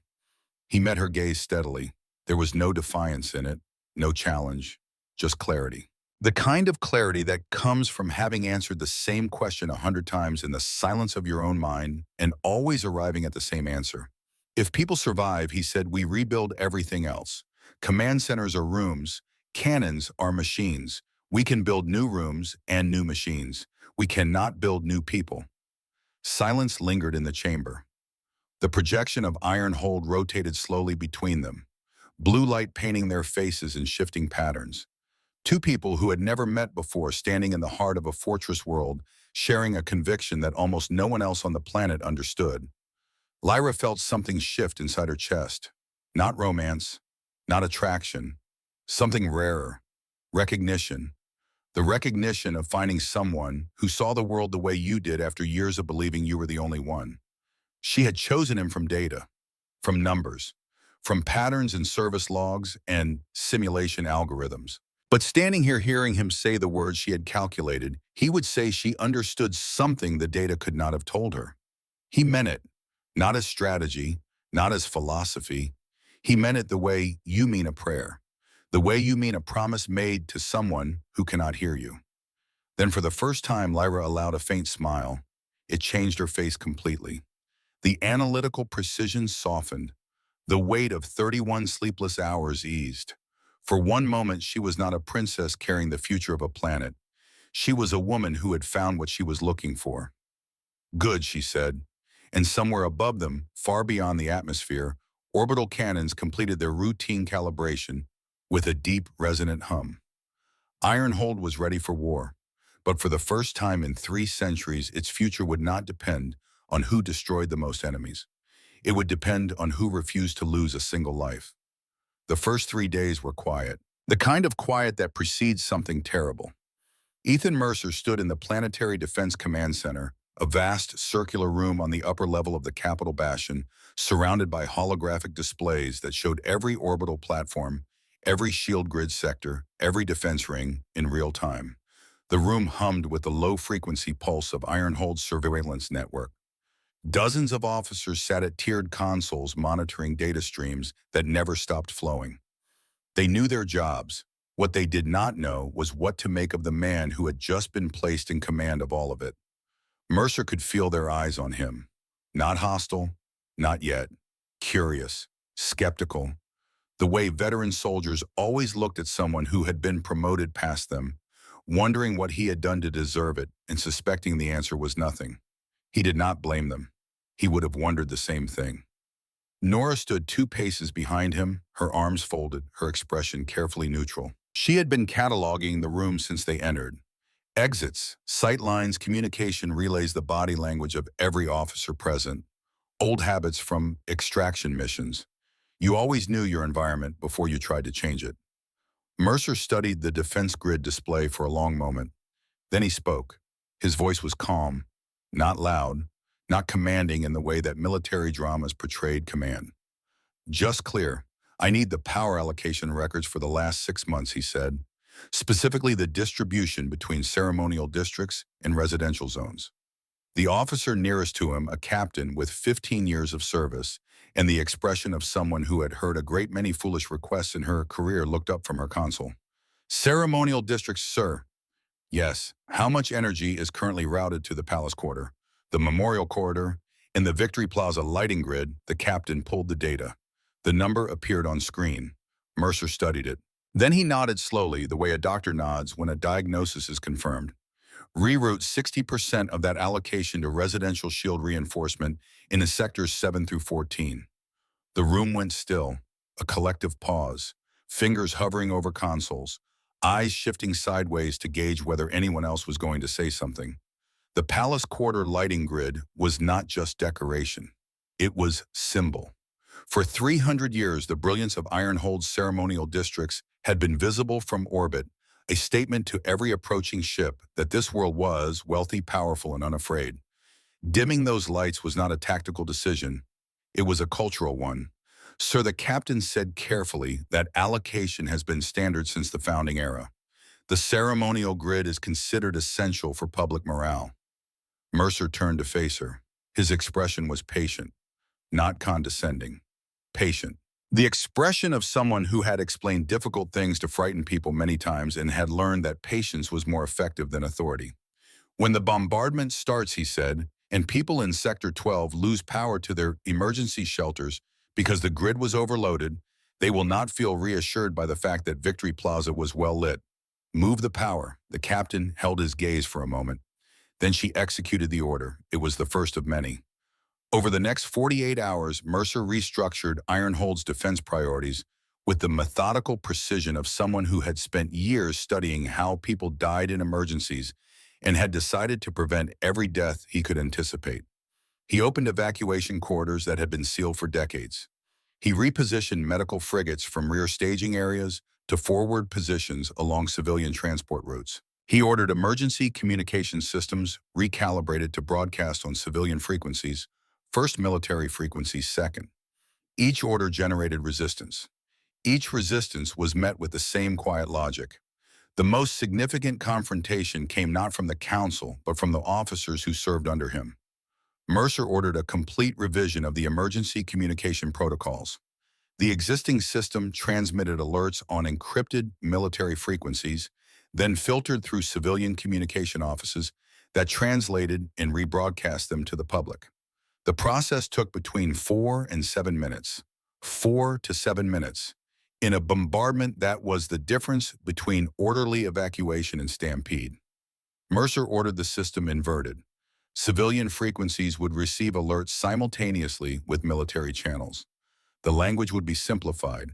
He met her gaze steadily. There was no defiance in it, no challenge, just clarity. The kind of clarity that comes from having answered the same question 100 times in the silence of your own mind and always arriving at the same answer. If people survive, he said, we rebuild everything else. Command centers are rooms, cannons are machines. We can build new rooms and new machines. We cannot build new people. Silence lingered in the chamber. The projection of iron hold rotated slowly between them, blue light painting their faces in shifting patterns. Two people who had never met before standing in the heart of a fortress world, sharing a conviction that almost no one else on the planet understood. Lyra felt something shift inside her chest. Not romance, not attraction, something rarer. Recognition. The recognition of finding someone who saw the world the way you did after years of believing you were the only one. She had chosen him from data, from numbers, from patterns in service logs and simulation algorithms. But standing here hearing him say the words she had calculated, he would say she understood something the data could not have told her. He meant it, not as strategy, not as philosophy. He meant it the way you mean a prayer, the way you mean a promise made to someone who cannot hear you. Then for the first time, Lyra allowed a faint smile. It changed her face completely. The analytical precision softened. The weight of 31 sleepless hours eased. For one moment, she was not a princess carrying the future of a planet. She was a woman who had found what she was looking for. Good, she said. And somewhere above them, far beyond the atmosphere, orbital cannons completed their routine calibration with a deep, resonant hum. Ironhold was ready for war, but for the first time in 3 centuries, its future would not depend on who destroyed the most enemies. It would depend on who refused to lose a single life. The first 3 days were quiet, the kind of quiet that precedes something terrible. Ethan Mercer stood in the Planetary Defense Command Center, a vast circular room on the upper level of the Capitol Bastion, surrounded by holographic displays that showed every orbital platform, every shield grid sector, every defense ring in real time. The room hummed with the low-frequency pulse of Ironhold's surveillance network. Dozens of officers sat at tiered consoles monitoring data streams that never stopped flowing. They knew their jobs. What they did not know was what to make of the man who had just been placed in command of all of it. Mercer could feel their eyes on him. Not hostile, not yet. Curious, skeptical. The way veteran soldiers always looked at someone who had been promoted past them, wondering what he had done to deserve it and suspecting the answer was nothing. He did not blame them. He would have wondered the same thing. Nora stood 2 paces behind him, her arms folded, her expression carefully neutral. She had been cataloging the room since they entered. Exits, sight lines, communication relays, the body language of every officer present. Old habits from extraction missions. You always knew your environment before you tried to change it. Mercer studied the defense grid display for a long moment. Then he spoke. His voice was calm, not loud, not commanding in the way that military dramas portrayed command. Just clear. I need the power allocation records for the last 6 months, he said. Specifically the distribution between ceremonial districts and residential zones. The officer nearest to him, a captain with 15 years of service, and the expression of someone who had heard a great many foolish requests in her career, looked up from her console. Ceremonial districts, sir. Yes. How much energy is currently routed to the Palace Quarter, the Memorial Corridor, and the Victory Plaza lighting grid? The captain pulled the data. The number appeared on screen. Mercer studied it. Then he nodded slowly, the way a doctor nods when a diagnosis is confirmed. Reroute 60% of that allocation to residential shield reinforcement in the sectors 7 through 14. The room went still, a collective pause, fingers hovering over consoles, eyes shifting sideways to gauge whether anyone else was going to say something. The Palace Quarter lighting grid was not just decoration. It was symbol. For 300 years, the brilliance of Ironhold's ceremonial districts had been visible from orbit, a statement to every approaching ship that this world was wealthy, powerful, and unafraid. Dimming those lights was not a tactical decision. It was a cultural one. Sir, the captain said carefully, that allocation has been standard since the founding era. The ceremonial grid is considered essential for public morale. Mercer turned to face her. His expression was patient, not condescending. Patient. The expression of someone who had explained difficult things to frighten people many times and had learned that patience was more effective than authority. When the bombardment starts, he said, and people in Sector 12 lose power to their emergency shelters because the grid was overloaded, they will not feel reassured by the fact that Victory Plaza was well lit. Move the power. The captain held his gaze for a moment. Then she executed the order. It was the first of many. Over the next 48 hours, Mercer restructured Ironhold's defense priorities with the methodical precision of someone who had spent years studying how people died in emergencies and had decided to prevent every death he could anticipate. He opened evacuation corridors that had been sealed for decades. He repositioned medical frigates from rear staging areas to forward positions along civilian transport routes. He ordered emergency communication systems recalibrated to broadcast on civilian frequencies, first military frequencies second. Each order generated resistance. Each resistance was met with the same quiet logic. The most significant confrontation came not from the council, but from the officers who served under him. Mercer ordered a complete revision of the emergency communication protocols. The existing system transmitted alerts on encrypted military frequencies, then filtered through civilian communication offices that translated and rebroadcast them to the public. The process took between 4 and 7 minutes. 4 to 7 minutes. In a bombardment that was the difference between orderly evacuation and stampede. Mercer ordered the system inverted. Civilian frequencies would receive alerts simultaneously with military channels. The language would be simplified.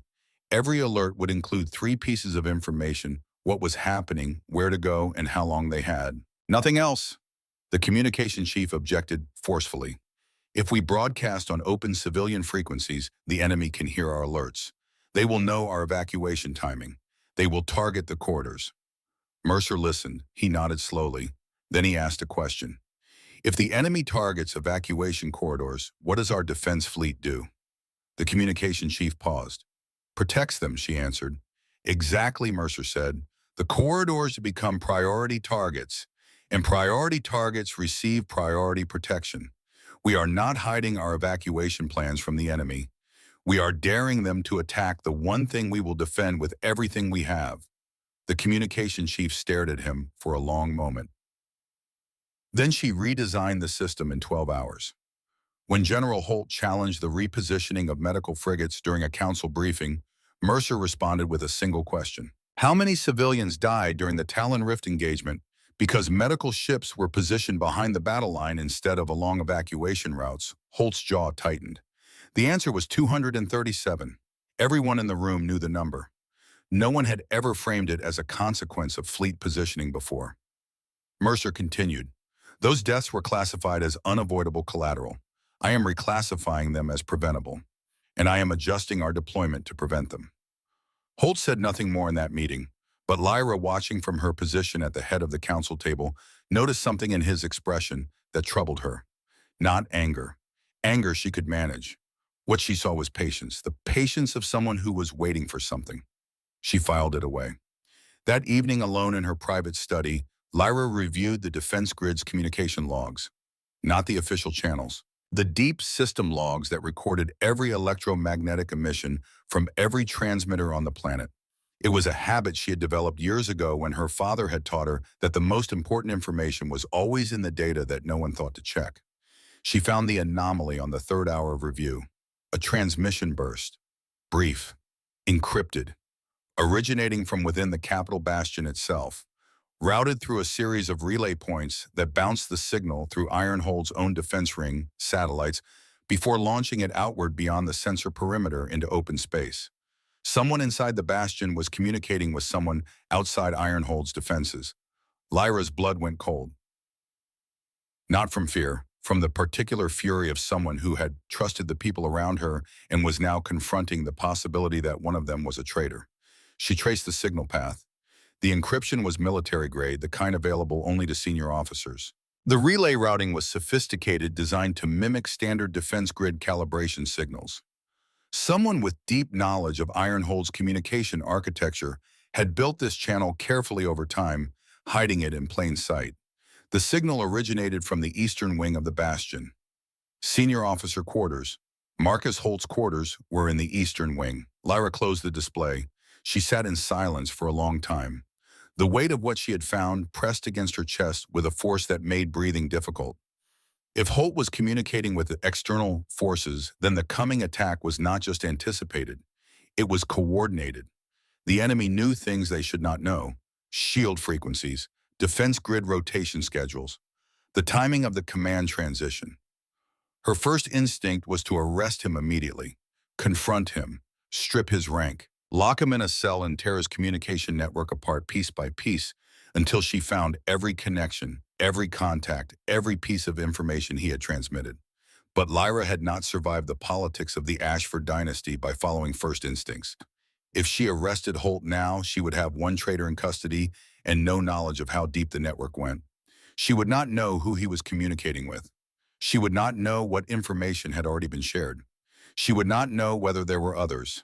Every alert would include three pieces of information: what was happening, where to go, and how long they had. Nothing else. The communication chief objected forcefully. If we broadcast on open civilian frequencies, the enemy can hear our alerts. They will know our evacuation timing. They will target the corridors. Mercer listened. He nodded slowly. Then he asked a question. If the enemy targets evacuation corridors, what does our defense fleet do? The communication chief paused. Protects them, she answered. Exactly, Mercer said. The corridors become priority targets, and priority targets receive priority protection. We are not hiding our evacuation plans from the enemy. We are daring them to attack the one thing we will defend with everything we have. The communication chief stared at him for a long moment. Then she redesigned the system in 12 hours. When General Holt challenged the repositioning of medical frigates during a council briefing, Mercer responded with a single question. How many civilians died during the Talon Rift engagement because medical ships were positioned behind the battle line instead of along evacuation routes? Holt's jaw tightened. The answer was 237. Everyone in the room knew the number. No one had ever framed it as a consequence of fleet positioning before. Mercer continued. Those deaths were classified as unavoidable collateral. I am reclassifying them as preventable, and I am adjusting our deployment to prevent them. Holt said nothing more in that meeting, but Lyra, watching from her position at the head of the council table, noticed something in his expression that troubled her. Not anger. Anger she could manage. What she saw was patience, the patience of someone who was waiting for something. She filed it away. That evening, alone in her private study, Lyra reviewed the defense grid's communication logs, not the official channels. The deep system logs that recorded every electromagnetic emission from every transmitter on the planet. It was a habit she had developed years ago when her father had taught her that the most important information was always in the data that no one thought to check. She found the anomaly on the third hour of review. A transmission burst. Brief. Encrypted. Originating from within the Capitol Bastion itself. Routed through a series of relay points that bounced the signal through Ironhold's own defense ring, satellites, before launching it outward beyond the sensor perimeter into open space. Someone inside the Bastion was communicating with someone outside Ironhold's defenses. Lyra's blood went cold. Not from fear, from the particular fury of someone who had trusted the people around her and was now confronting the possibility that one of them was a traitor. She traced the signal path. The encryption was military grade, the kind available only to senior officers. The relay routing was sophisticated, designed to mimic standard defense grid calibration signals. Someone with deep knowledge of Ironhold's communication architecture had built this channel carefully over time, hiding it in plain sight. The signal originated from the eastern wing of the Bastion. Senior officer quarters. Marcus Holt's quarters were in the eastern wing. Lyra closed the display. She sat in silence for a long time. The weight of what she had found pressed against her chest with a force that made breathing difficult. If Holt was communicating with external forces, then the coming attack was not just anticipated. It was coordinated. The enemy knew things they should not know. Shield frequencies, defense grid rotation schedules, the timing of the command transition. Her first instinct was to arrest him immediately, confront him, strip his rank, lock him in a cell and tear his communication network apart piece by piece until she found every connection, every contact, every piece of information he had transmitted. But Lyra had not survived the politics of the Ashford dynasty by following first instincts. If she arrested Holt now, she would have one traitor in custody and no knowledge of how deep the network went. She would not know who he was communicating with. She would not know what information had already been shared. She would not know whether there were others.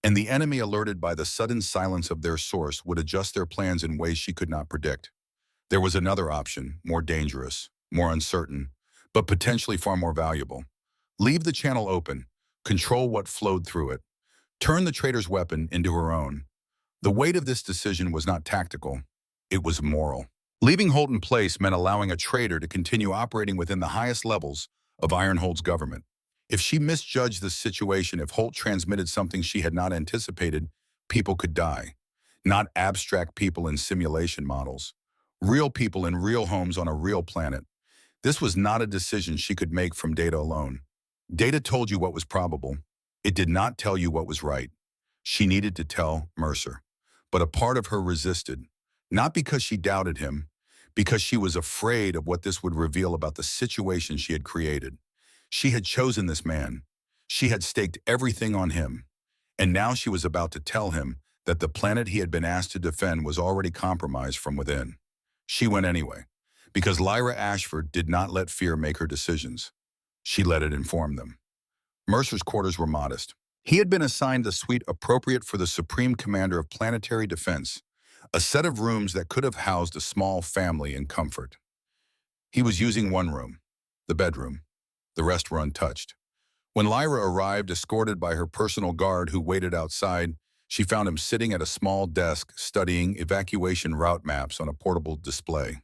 And the enemy, alerted by the sudden silence of their source, would adjust their plans in ways she could not predict. There was another option, more dangerous, more uncertain, but potentially far more valuable. Leave the channel open, control what flowed through it, turn the traitor's weapon into her own. The weight of this decision was not tactical, it was moral. Leaving Holt in place meant allowing a traitor to continue operating within the highest levels of Ironhold's government. If she misjudged the situation, if Holt transmitted something she had not anticipated, people could die. Not abstract people in simulation models. Real people in real homes on a real planet. This was not a decision she could make from data alone. Data told you what was probable. It did not tell you what was right. She needed to tell Mercer. But a part of her resisted, not because she doubted him, because she was afraid of what this would reveal about the situation she had created. She had chosen this man. She had staked everything on him. And now she was about to tell him that the planet he had been asked to defend was already compromised from within. She went anyway, because Lyra Ashford did not let fear make her decisions. She let it inform them. Mercer's quarters were modest. He had been assigned the suite appropriate for the Supreme Commander of Planetary Defense, a set of rooms that could have housed a small family in comfort. He was using one room, the bedroom. The rest were untouched. When Lyra arrived, escorted by her personal guard who waited outside, she found him sitting at a small desk studying evacuation route maps on a portable display.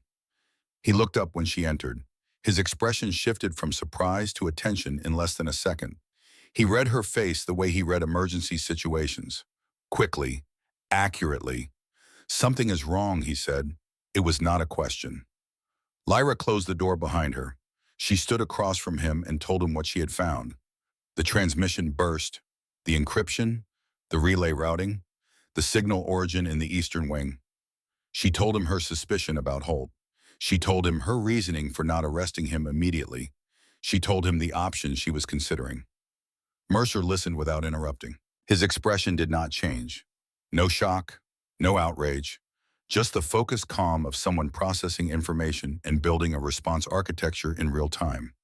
He looked up when she entered. His expression shifted from surprise to attention in less than a second. He read her face the way he read emergency situations. Quickly, accurately. "Something is wrong," he said. It was not a question. Lyra closed the door behind her. She stood across from him and told him what she had found. The transmission burst, the encryption, the relay routing, the signal origin in the eastern wing. She told him her suspicion about Holt. She told him her reasoning for not arresting him immediately. She told him the options she was considering. Mercer listened without interrupting. His expression did not change. No shock, no outrage, just the focused calm of someone processing information and building a response architecture in real time.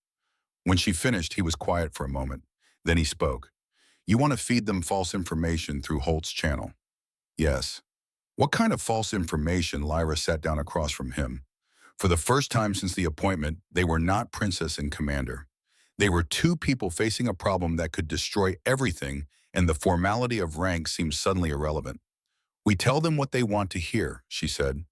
When she finished, he was quiet for a moment. Then he spoke. "You want to feed them false information through Holt's channel?" "Yes." "What kind of false information?" Lyra sat down across from him. For the first time since the appointment, they were not princess and commander. They were two people facing a problem that could destroy everything, and the formality of rank seemed suddenly irrelevant. "We tell them what they want to hear," she said.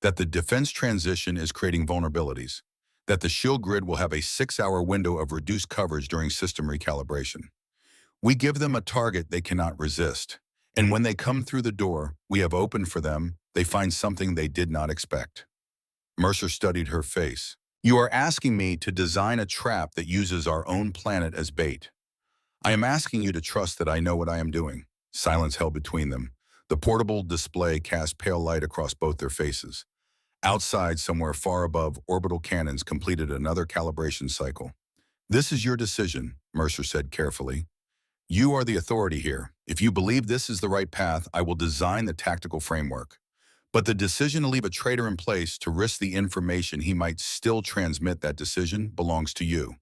"That the defense transition is creating vulnerabilities. That the shield grid will have a 6-hour window of reduced coverage during system recalibration. We give them a target they cannot resist. And when they come through the door we have opened for them, they find something they did not expect." Mercer studied her face. "You are asking me to design a trap that uses our own planet as bait. I am asking you to trust that I know what I am doing." Silence held between them. The portable display cast pale light across both their faces. Outside, somewhere far above, orbital cannons completed another calibration cycle. "This is your decision," Mercer said carefully. "You are the authority here. If you believe this is the right path, I will design the tactical framework. But the decision to leave a traitor in place to risk the information he might still transmit that decision belongs to you."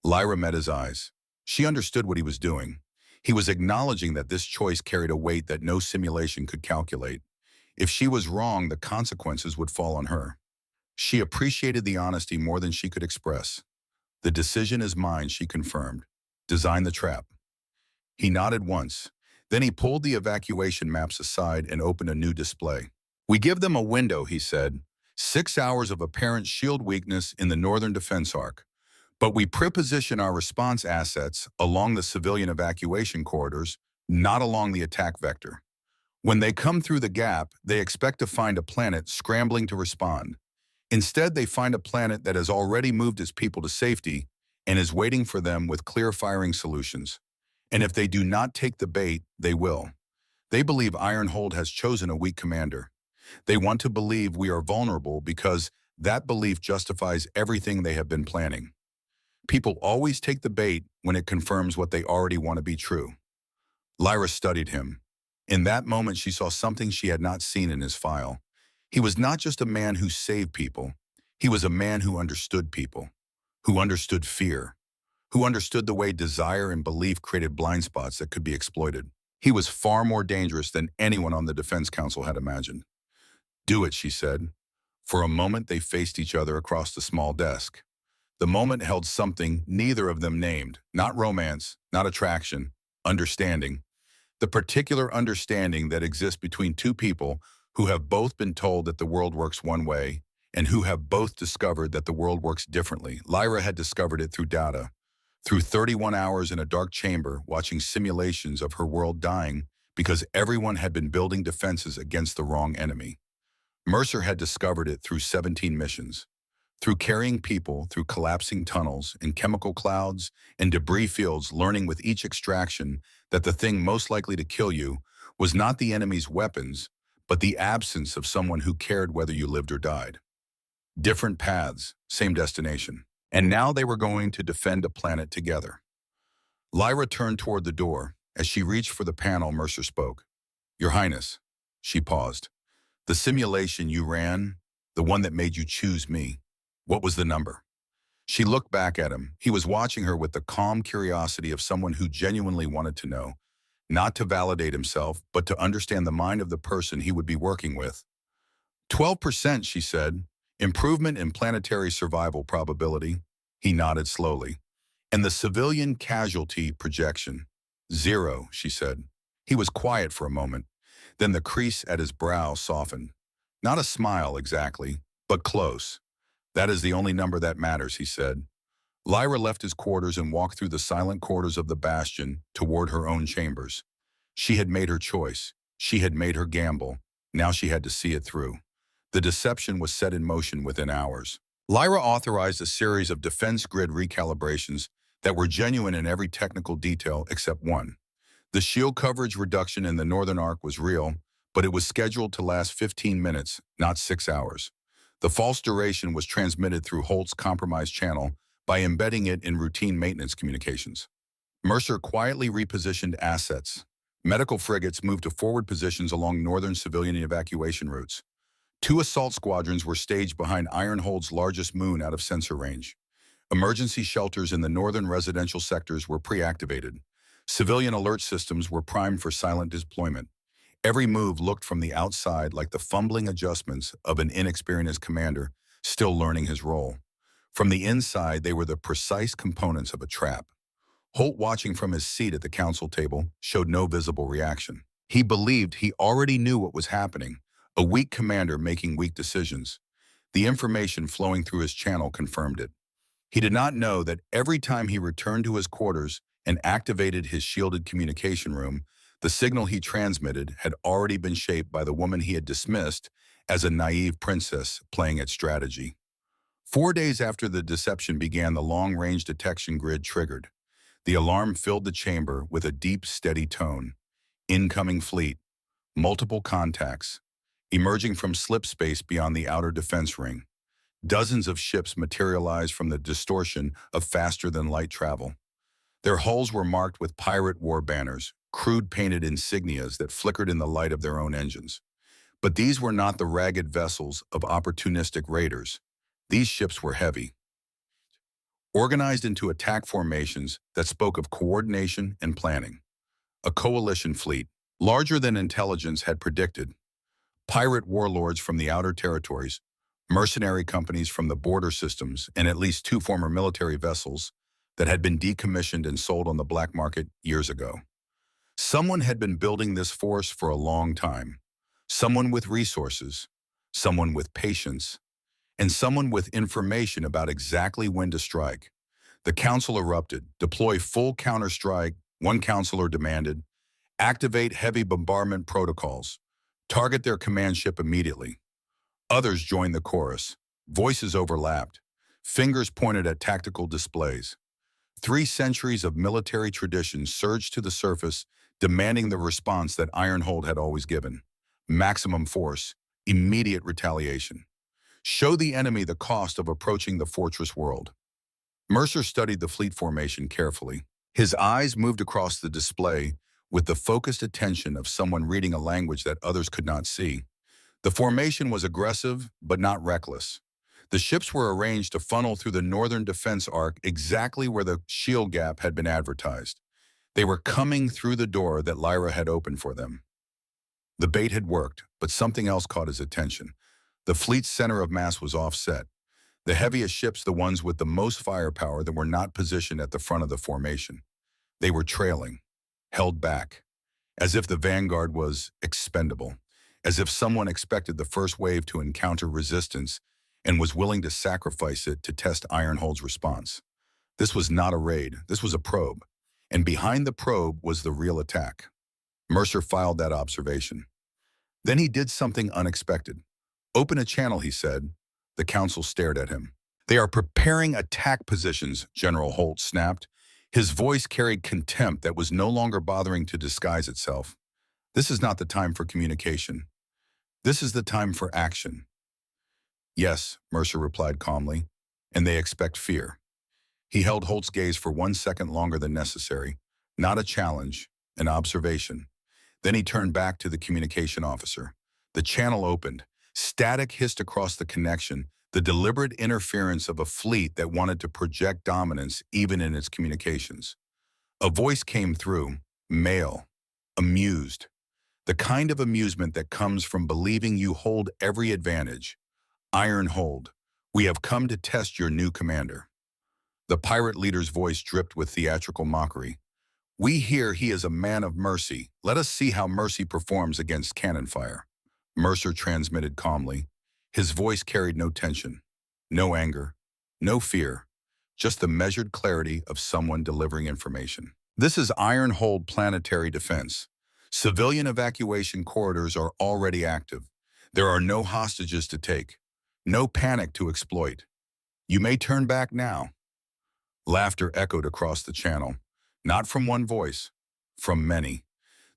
Lyra met his eyes. She understood what he was doing. He was acknowledging that this choice carried a weight that no simulation could calculate. If she was wrong, the consequences would fall on her. She appreciated the honesty more than she could express. "The decision is mine," she confirmed. "Design the trap." He nodded once. Then he pulled the evacuation maps aside and opened a new display. "We give them a window," he said. 6 hours of apparent shield weakness in the northern defense arc. But we preposition our response assets along the civilian evacuation corridors, not along the attack vector. When they come through the gap, they expect to find a planet scrambling to respond. Instead, they find a planet that has already moved its people to safety and is waiting for them with clear firing solutions. And if they do not take the bait, they will. They believe Ironhold has chosen a weak commander. They want to believe we are vulnerable because that belief justifies everything they have been planning. People always take the bait when it confirms what they already want to be true. Lyra studied him. In that moment, she saw something she had not seen in his file. He was not just a man who saved people. He was a man who understood people, who understood fear, who understood the way desire and belief created blind spots that could be exploited. He was far more dangerous than anyone on the Defense Council had imagined. "Do it," she said. For a moment, they faced each other across the small desk. The moment held something neither of them named, not romance, not attraction, understanding. The particular understanding that exists between two people who have both been told that the world works one way and who have both discovered that the world works differently. Lyra had discovered it through data, through 31 hours in a dark chamber watching simulations of her world dying because everyone had been building defenses against the wrong enemy. Mercer had discovered it through 17 missions. Through carrying people through collapsing tunnels and chemical clouds and debris fields, learning with each extraction that the thing most likely to kill you was not the enemy's weapons, but the absence of someone who cared whether you lived or died. Different paths, same destination. And now they were going to defend a planet together. Lyra turned toward the door. As she reached for the panel, Mercer spoke. Your Highness. She paused. The simulation you ran, the one that made you choose me. What was the number? She looked back at him. He was watching her with the calm curiosity of someone who genuinely wanted to know, not to validate himself, but to understand the mind of the person he would be working with. 12%, she said. Improvement in planetary survival probability. He nodded slowly. And the civilian casualty projection. 0, she said. He was quiet for a moment. Then the crease at his brow softened. Not a smile exactly, but close. That is the only number that matters, he said. Lyra left his quarters and walked through the silent corridors of the bastion toward her own chambers. She had made her choice. She had made her gamble. Now she had to see it through. The deception was set in motion within hours. Lyra authorized a series of defense grid recalibrations that were genuine in every technical detail except one. The shield coverage reduction in the northern arc was real, but it was scheduled to last 15 minutes, not 6 hours. The false duration was transmitted through Holt's compromised channel by embedding it in routine maintenance communications. Mercer quietly repositioned assets. Medical frigates moved to forward positions along northern civilian evacuation routes. 2 assault squadrons were staged behind Ironhold's largest moon out of sensor range. Emergency shelters in the northern residential sectors were pre-activated. Civilian alert systems were primed for silent deployment. Every move looked from the outside like the fumbling adjustments of an inexperienced commander still learning his role. From the inside, they were the precise components of a trap. Holt, watching from his seat at the council table, showed no visible reaction. He believed he already knew what was happening, a weak commander making weak decisions. The information flowing through his channel confirmed it. He did not know that every time he returned to his quarters and activated his shielded communication room, the signal he transmitted had already been shaped by the woman he had dismissed as a naive princess playing at strategy. 4 days after the deception began, the long-range detection grid triggered. The alarm filled the chamber with a deep, steady tone. Incoming fleet. Multiple contacts. Emerging from slip space beyond the outer defense ring. Dozens of ships materialized from the distortion of faster-than-light travel. Their hulls were marked with pirate war banners, crude painted insignias that flickered in the light of their own engines. But these were not the ragged vessels of opportunistic raiders. These ships were heavy, organized into attack formations that spoke of coordination and planning. A coalition fleet, larger than intelligence had predicted. Pirate warlords from the outer territories, mercenary companies from the border systems, and at least 2 former military vessels that had been decommissioned and sold on the black market years ago. Someone had been building this force for a long time. Someone with resources, someone with patience, and someone with information about exactly when to strike. The council erupted. Deploy full counterstrike, one counselor demanded. Activate heavy bombardment protocols. Target their command ship immediately. Others joined the chorus. Voices overlapped. Fingers pointed at tactical displays. 3 centuries of military tradition surged to the surface, demanding the response that Ironhold had always given. Maximum force, immediate retaliation. Show the enemy the cost of approaching the fortress world. Mercer studied the fleet formation carefully. His eyes moved across the display with the focused attention of someone reading a language that others could not see. The formation was aggressive, but not reckless. The ships were arranged to funnel through the northern defense arc exactly where the shield gap had been advertised. They were coming through the door that Lyra had opened for them. The bait had worked, but something else caught his attention. The fleet's center of mass was offset. The heaviest ships, the ones with the most firepower, that were not positioned at the front of the formation. They were trailing, held back, as if the vanguard was expendable, as if someone expected the first wave to encounter resistance and was willing to sacrifice it to test Ironhold's response. This was not a raid, this was a probe. And behind the probe was the real attack. Mercer filed that observation. Then he did something unexpected. Open a channel, he said. The council stared at him. They are preparing attack positions, General Holt snapped. His voice carried contempt that was no longer bothering to disguise itself. This is not the time for communication. This is the time for action. Yes, Mercer replied calmly, and they expect fear. He held Holt's gaze for 1 second longer than necessary, not a challenge, an observation. Then he turned back to the communication officer. The channel opened. Static hissed across the connection, the deliberate interference of a fleet that wanted to project dominance even in its communications. A voice came through, male, amused. The kind of amusement that comes from believing you hold every advantage. Iron Hold, we have come to test your new commander. The pirate leader's voice dripped with theatrical mockery. We hear he is a man of mercy. Let us see how mercy performs against cannon fire. Mercer transmitted calmly. His voice carried no tension, no anger, no fear, just the measured clarity of someone delivering information. This is Iron Hold planetary defense. Civilian evacuation corridors are already active. There are no hostages to take, no panic to exploit. You may turn back now. Laughter echoed across the channel, not from one voice, from many.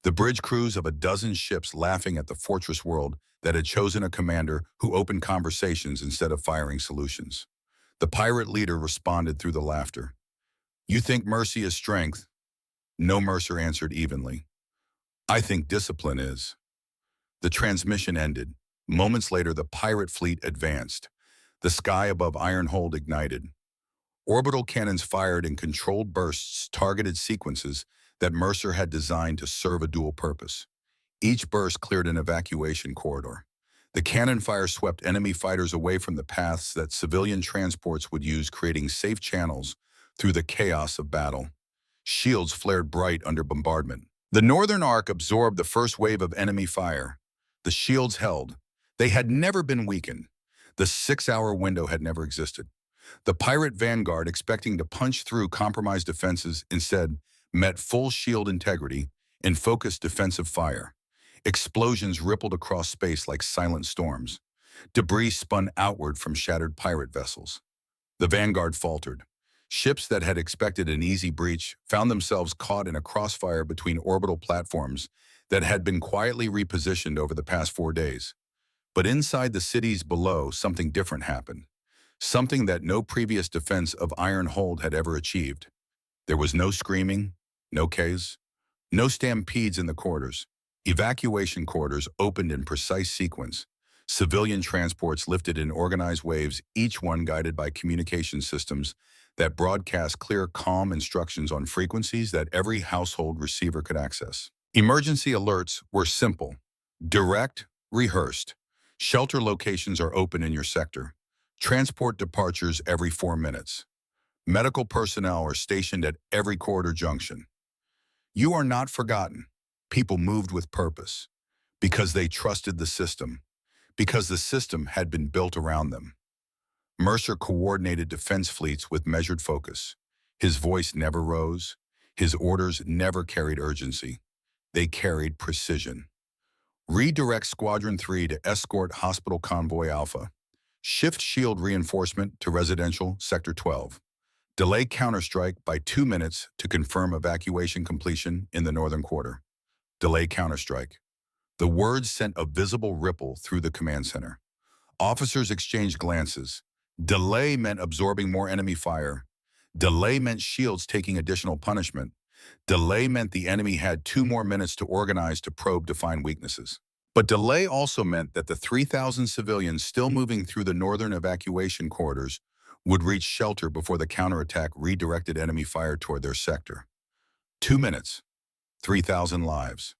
The bridge crews of a dozen ships laughing at the fortress world that had chosen a commander who opened conversations instead of firing solutions. The pirate leader responded through the laughter. You think mercy is strength? No, Mercer answered evenly. I think discipline is. The transmission ended. Moments later, the pirate fleet advanced. The sky above Iron Hold ignited. Orbital cannons fired in controlled bursts, targeted sequences that Mercer had designed to serve a dual purpose. Each burst cleared an evacuation corridor. The cannon fire swept enemy fighters away from the paths that civilian transports would use, creating safe channels through the chaos of battle. Shields flared bright under bombardment. The northern arc absorbed the first wave of enemy fire. The shields held. They had never been weakened. The 6-hour window had never existed. The pirate vanguard, expecting to punch through compromised defenses, instead met full shield integrity and focused defensive fire. Explosions rippled across space like silent storms. Debris spun outward from shattered pirate vessels. The vanguard faltered. Ships that had expected an easy breach found themselves caught in a crossfire between orbital platforms that had been quietly repositioned over the past 4 days. But inside the cities below, something different happened. Something that no previous defense of Iron Hold had ever achieved. There was no screaming, no chaos, no stampedes in the corridors. Evacuation corridors opened in precise sequence. Civilian transports lifted in organized waves, each one guided by communication systems that broadcast clear, calm instructions on frequencies that every household receiver could access. Emergency alerts were simple, direct, rehearsed. Shelter locations are open in your sector. Transport departures every 4 minutes. Medical personnel are stationed at every corridor junction. You are not forgotten. People moved with purpose, because they trusted the system, because the system had been built around them. Mercer coordinated defense fleets with measured focus. His voice never rose. His orders never carried urgency. They carried precision. Redirect Squadron 3 to escort Hospital Convoy Alpha. Shift shield reinforcement to Residential Sector 12. Delay counterstrike by 2 minutes to confirm evacuation completion in the northern quarter. Delay counterstrike. The words sent a visible ripple through the command center. Officers exchanged glances. Delay meant absorbing more enemy fire. Delay meant shields taking additional punishment. Delay meant the enemy had 2 more minutes to organize to probe to find weaknesses. But delay also meant that the 3,000 civilians still moving through the northern evacuation corridors would reach shelter before the counterattack redirected enemy fire toward their sector. 2 minutes, 3,000 lives.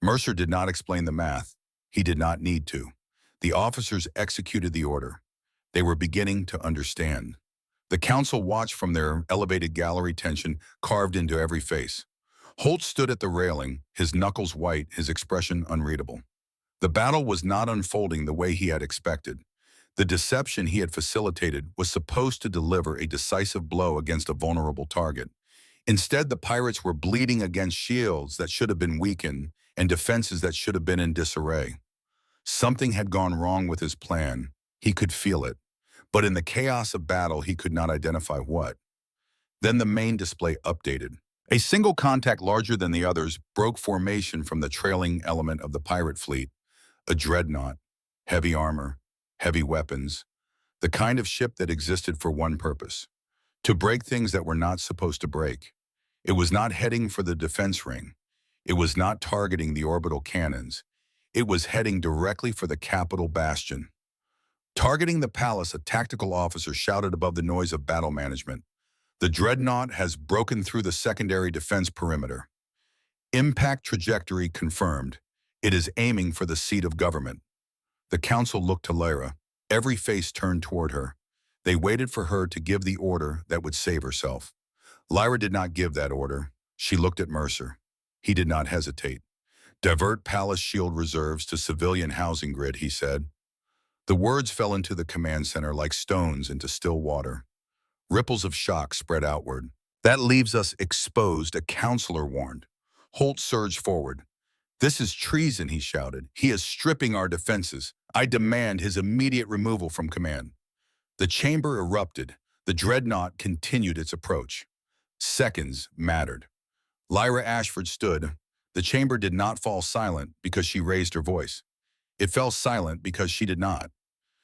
Mercer did not explain the math. He did not need to. The officers executed the order. They were beginning to understand. The council watched from their elevated gallery, tension carved into every face. Holt stood at the railing, his knuckles white, his expression unreadable. The battle was not unfolding the way he had expected. The deception he had facilitated was supposed to deliver a decisive blow against a vulnerable target. Instead, the pirates were bleeding against shields that should have been weakened and defenses that should have been in disarray. Something had gone wrong with his plan. He could feel it. But in the chaos of battle, he could not identify what. Then the main display updated. A single contact larger than the others broke formation from the trailing element of the pirate fleet, a dreadnought, heavy armor, heavy weapons, the kind of ship that existed for one purpose, to break things that were not supposed to break. It was not heading for the defense ring. It was not targeting the orbital cannons. It was heading directly for the capital bastion. Targeting the palace, a tactical officer shouted above the noise of battle management. The dreadnought has broken through the secondary defense perimeter. Impact trajectory confirmed. It is aiming for the seat of government. The council looked to Lyra. Every face turned toward her. They waited for her to give the order that would save herself. Lyra did not give that order. She looked at Mercer. He did not hesitate. Divert palace shield reserves to civilian housing grid, he said. The words fell into the command center like stones into still water. Ripples of shock spread outward. That leaves us exposed, a counselor warned. Holt surged forward. This is treason, he shouted. He is stripping our defenses. I demand his immediate removal from command. The chamber erupted. The dreadnought continued its approach. Seconds mattered. Lyra Ashford stood. The chamber did not fall silent because she raised her voice. It fell silent because she did not.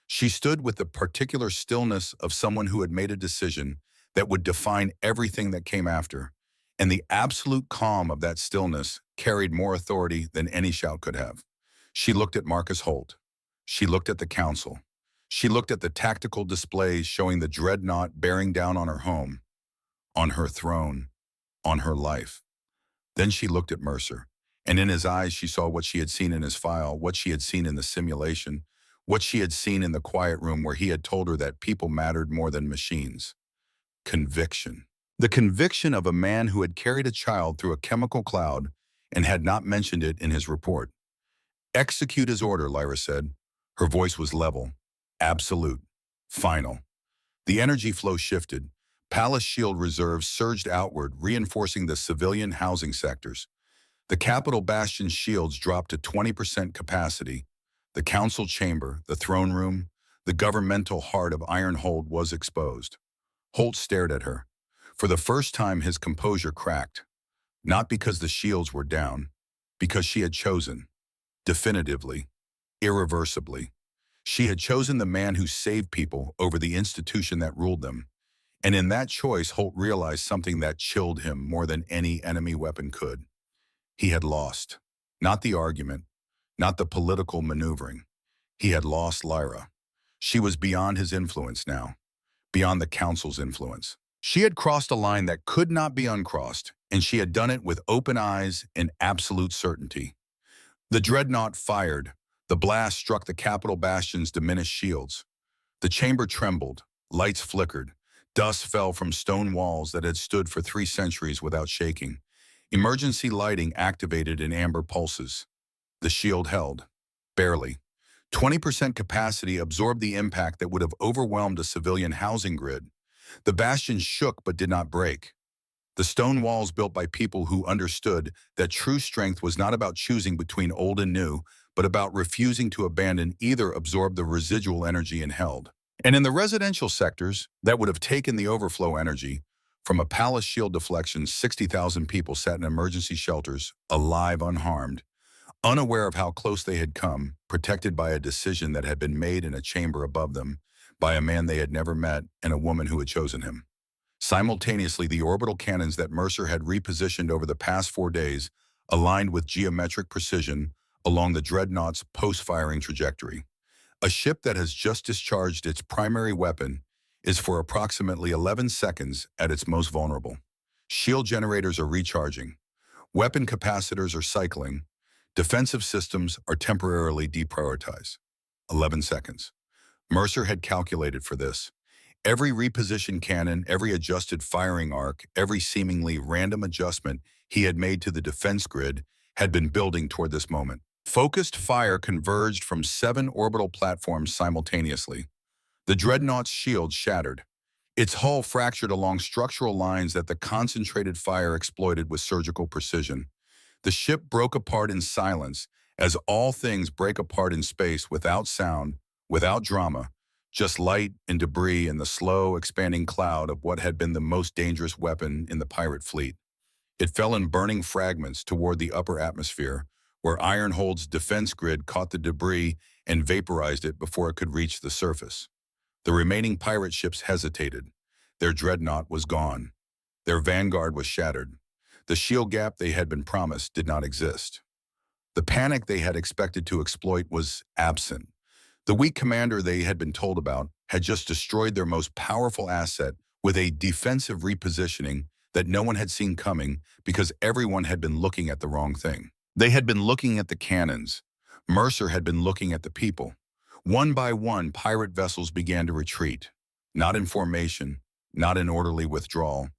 She stood with the particular stillness of someone who had made a decision that would define everything that came after, and the absolute calm of that stillness carried more authority than any shout could have. She looked at Marcus Holt. She looked at the council. She looked at the tactical displays showing the dreadnought bearing down on her home, on her throne, on her life. Then she looked at Mercer, and in his eyes she saw what she had seen in his file, what she had seen in the simulation, what she had seen in the quiet room where he had told her that people mattered more than machines. Conviction. The conviction of a man who had carried a child through a chemical cloud and had not mentioned it in his report. Execute his order, Lyra said. Her voice was level, absolute, final. The energy flow shifted. Palace shield reserves surged outward, reinforcing the civilian housing sectors. The capital bastion shields dropped to 20% capacity. The council chamber, the throne room, the governmental heart of Ironhold was exposed. Holt stared at her. For the first time, his composure cracked. Not because the shields were down, because she had chosen, definitively, irreversibly. She had chosen the man who saved people over the institution that ruled them. And in that choice, Holt realized something that chilled him more than any enemy weapon could. He had lost. Not the argument, not the political maneuvering. He had lost Lyra. She was beyond his influence now, beyond the council's influence. She had crossed a line that could not be uncrossed, and she had done it with open eyes and absolute certainty. The dreadnought fired. The blast struck the capital bastion's diminished shields. The chamber trembled. Lights flickered. Dust fell from stone walls that had stood for 3 centuries without shaking. Emergency lighting activated in amber pulses. The shield held. Barely. 20% capacity absorbed the impact that would have overwhelmed a civilian housing grid. The bastion shook but did not break. The stone walls built by people who understood that true strength was not about choosing between old and new, but about refusing to abandon either absorbed the residual energy and held. And in the residential sectors, that would have taken the overflow energy. From a palace shield deflection, 60,000 people sat in emergency shelters, alive unharmed, unaware of how close they had come, protected by a decision that had been made in a chamber above them, by a man they had never met and a woman who had chosen him. Simultaneously, the orbital cannons that Mercer had repositioned over the past 4 days aligned with geometric precision along the dreadnought's post-firing trajectory. A ship that has just discharged its primary weapon is for approximately 11 seconds at its most vulnerable. Shield generators are recharging. Weapon capacitors are cycling. Defensive systems are temporarily deprioritized. 11 seconds. Mercer had calculated for this. Every repositioned cannon, every adjusted firing arc, every seemingly random adjustment he had made to the defense grid had been building toward this moment. Focused fire converged from 7 orbital platforms simultaneously. The dreadnought's shield shattered. Its hull fractured along structural lines that the concentrated fire exploited with surgical precision. The ship broke apart in silence As all things break apart in space without sound, without drama, just light and debris and the slow, expanding cloud of what had been the most dangerous weapon in the pirate fleet. It fell in burning fragments toward the upper atmosphere, where Ironhold's defense grid caught the debris and vaporized it before it could reach the surface. The remaining pirate ships hesitated. Their dreadnought was gone. Their vanguard was shattered. The shield gap they had been promised did not exist. The panic they had expected to exploit was absent. The weak commander they had been told about had just destroyed their most powerful asset with a defensive repositioning that no one had seen coming because everyone had been looking at the wrong thing. They had been looking at the cannons. Mercer had been looking at the people. One by one, pirate vessels began to retreat, not in formation, not in orderly withdrawal.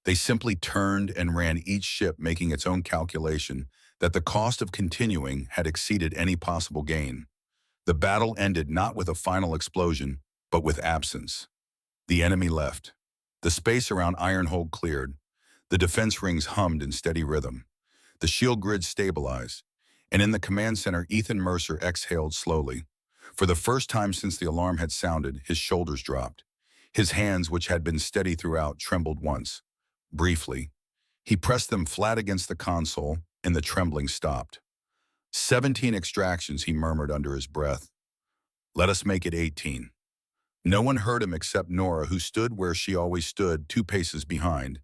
They simply turned and ran, each ship making its own calculation that the cost of continuing had exceeded any possible gain. The battle ended not with a final explosion, but with absence. The enemy left. The space around Ironhold cleared. The defense rings hummed in steady rhythm. The shield grid stabilized. And in the command center, Ethan Mercer exhaled slowly. For the first time since the alarm had sounded, his shoulders dropped. His hands, which had been steady throughout, trembled once. Briefly. He pressed them flat against the console, and the trembling stopped. 17 extractions, he murmured under his breath. Let us make it 18. No one heard him except Nora, who stood where she always stood, 2 paces behind.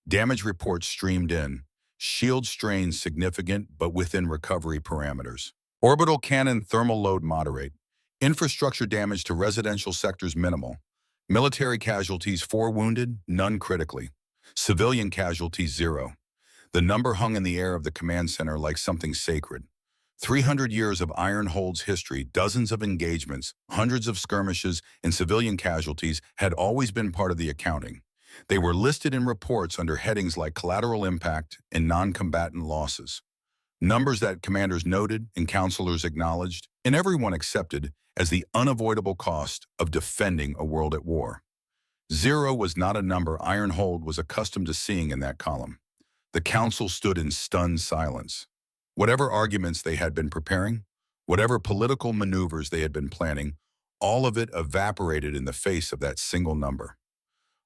Damage reports streamed in. Shield strain significant, but within recovery parameters. Orbital cannon thermal load moderate. Infrastructure damage to residential sectors minimal. Military casualties 4 wounded, none critically. Civilian casualties 0. The number hung in the air of the command center like something sacred. 300 years of Ironhold's history, dozens of engagements, hundreds of skirmishes, and civilian casualties had always been part of the accounting. They were listed in reports under headings like collateral impact and non-combatant losses. Numbers that commanders noted and counselors acknowledged, and everyone accepted as the unavoidable cost of defending a world at war. 0 was not a number Ironhold was accustomed to seeing in that column. The council stood in stunned silence. Whatever arguments they had been preparing, whatever political maneuvers they had been planning, all of it evaporated in the face of that single number.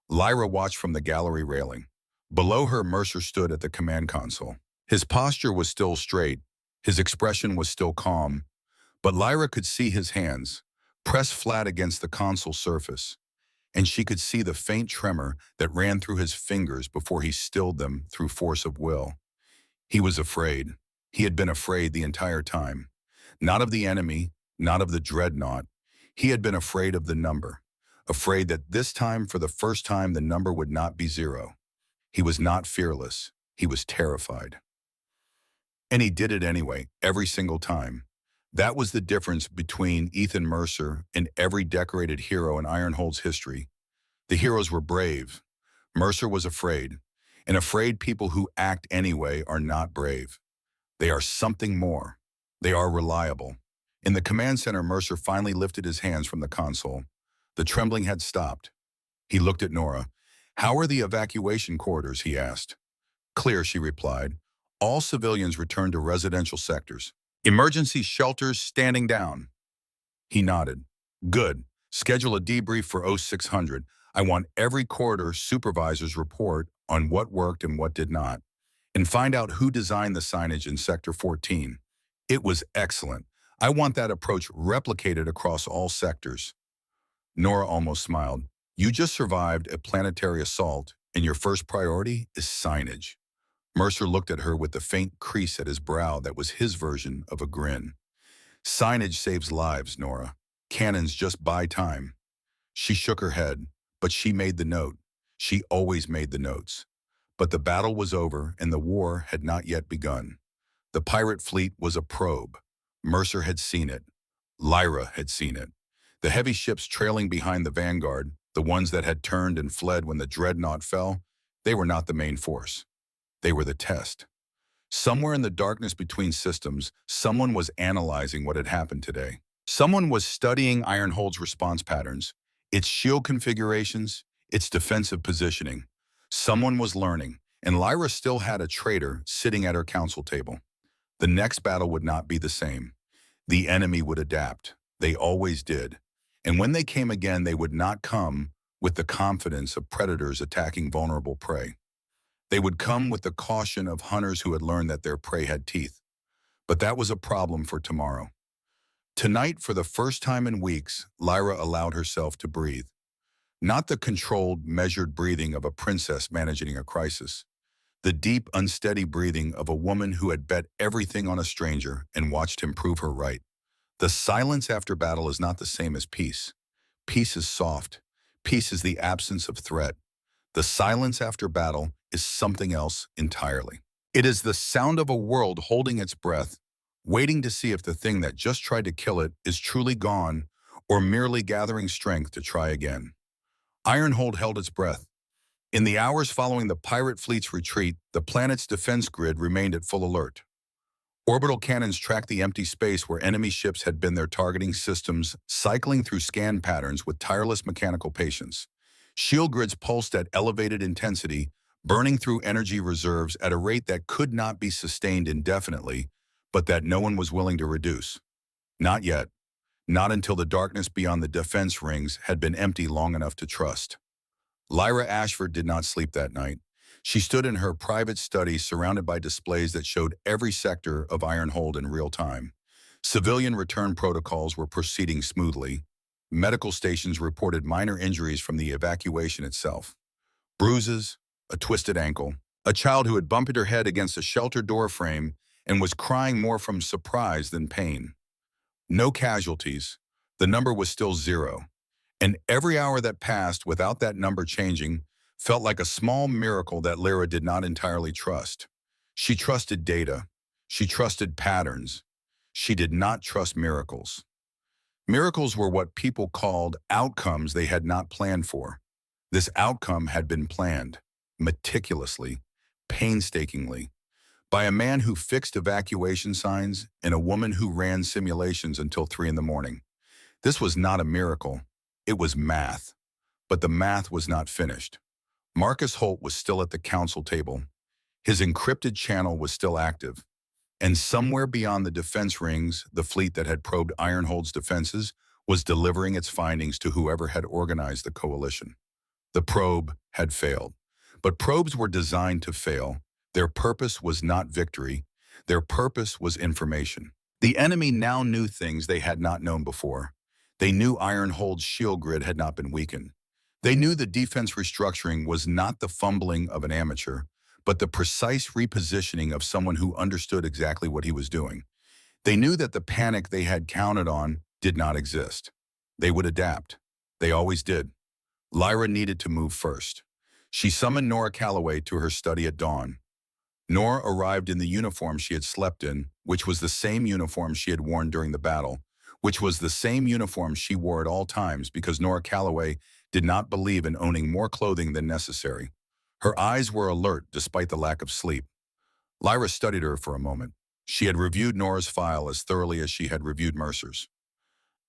Lyra watched from the gallery railing. Below her, Mercer stood at the command console. His posture was still straight, his expression was still calm, but Lyra could see his hands, pressed flat against the console surface, and she could see the faint tremor that ran through his fingers before he stilled them through force of will. He was afraid. He had been afraid the entire time. Not of the enemy, not of the dreadnought. He had been afraid of the number. Afraid that this time, for the first time, the number would not be 0. He was not fearless. He was terrified. And he did it anyway, every single time. That was the difference between Ethan Mercer and every decorated hero in Ironhold's history. The heroes were brave. Mercer was afraid. And afraid people who act anyway are not brave. They are something more. They are reliable. In the command center, Mercer finally lifted his hands from the console. The trembling had stopped. He looked at Nora. "How are the evacuation corridors?" he asked. "Clear," she replied. "All civilians return to residential sectors. Emergency shelters standing down." He nodded. "Good. Schedule a debrief for 0600. I want every corridor supervisor's report on what worked and what did not. And find out who designed the signage in Sector 14. It was excellent. I want that approach replicated across all sectors." Nora almost smiled. "You just survived a planetary assault, and your first priority is signage." Mercer looked at her with the faint crease at his brow that was his version of a grin. "Signage saves lives, Nora. Cannons just buy time." She shook her head, but she made the note. She always made the notes. But the battle was over, and the war had not yet begun. The pirate fleet was a probe. Mercer had seen it. Lyra had seen it. The heavy ships trailing behind the vanguard, the ones that had turned and fled when the dreadnought fell, they were not the main force. They were the test. Somewhere in the darkness between systems, someone was analyzing what had happened today. Someone was studying Ironhold's response patterns, its shield configurations, its defensive positioning. Someone was learning, and Lyra still had a traitor sitting at her council table. The next battle would not be the same. The enemy would adapt. They always did. And when they came again, they would not come with the confidence of predators attacking vulnerable prey. They would come with the caution of hunters who had learned that their prey had teeth. But that was a problem for tomorrow. Tonight, for the first time in weeks, Lyra allowed herself to breathe. Not the controlled, measured breathing of a princess managing a crisis. The deep, unsteady breathing of a woman who had bet everything on a stranger and watched him prove her right. The silence after battle is not the same as peace. Peace is soft. Peace is the absence of threat. The silence after battle is something else entirely. It is the sound of a world holding its breath, waiting to see if the thing that just tried to kill it is truly gone or merely gathering strength to try again. Ironhold held its breath. In the hours following the pirate fleet's retreat, the planet's defense grid remained at full alert. Orbital cannons tracked the empty space where enemy ships had been their targeting systems, cycling through scan patterns with tireless mechanical patience. Shield grids pulsed at elevated intensity, burning through energy reserves at a rate that could not be sustained indefinitely, but that no one was willing to reduce. Not yet. Not until the darkness beyond the defense rings had been empty long enough to trust. Lyra Ashford did not sleep that night. She stood in her private study surrounded by displays that showed every sector of Ironhold in real time. Civilian return protocols were proceeding smoothly. Medical stations reported minor injuries from the evacuation itself. Bruises, a twisted ankle, a child who had bumped her head against a shelter door frame and was crying more from surprise than pain. No casualties. The number was still 0. And every hour that passed without that number changing felt like a small miracle that Lyra did not entirely trust. She trusted data. She trusted patterns. She did not trust miracles. Miracles were what people called outcomes they had not planned for. This outcome had been planned, meticulously, painstakingly, by a man who fixed evacuation signs and a woman who ran simulations until 3 in the morning. This was not a miracle. It was math. But the math was not finished. Marcus Holt was still at the council table. His encrypted channel was still active. And somewhere beyond the defense rings, the fleet that had probed Ironhold's defenses was delivering its findings to whoever had organized the coalition. The probe had failed. But probes were designed to fail. Their purpose was not victory. Their purpose was information. The enemy now knew things they had not known before. They knew Ironhold's shield grid had not been weakened. They knew the defense restructuring was not the fumbling of an amateur, but the precise repositioning of someone who understood exactly what he was doing. They knew that the panic they had counted on did not exist. They would adapt. They always did. Lyra needed to move first. She summoned Nora Calloway to her study at dawn. Nora arrived in the uniform she had slept in, which was the same uniform she had worn during the battle, which was the same uniform she wore at all times because Nora Calloway did not believe in owning more clothing than necessary. Her eyes were alert despite the lack of sleep. Lyra studied her for a moment. She had reviewed Nora's file as thoroughly as she had reviewed Mercer's.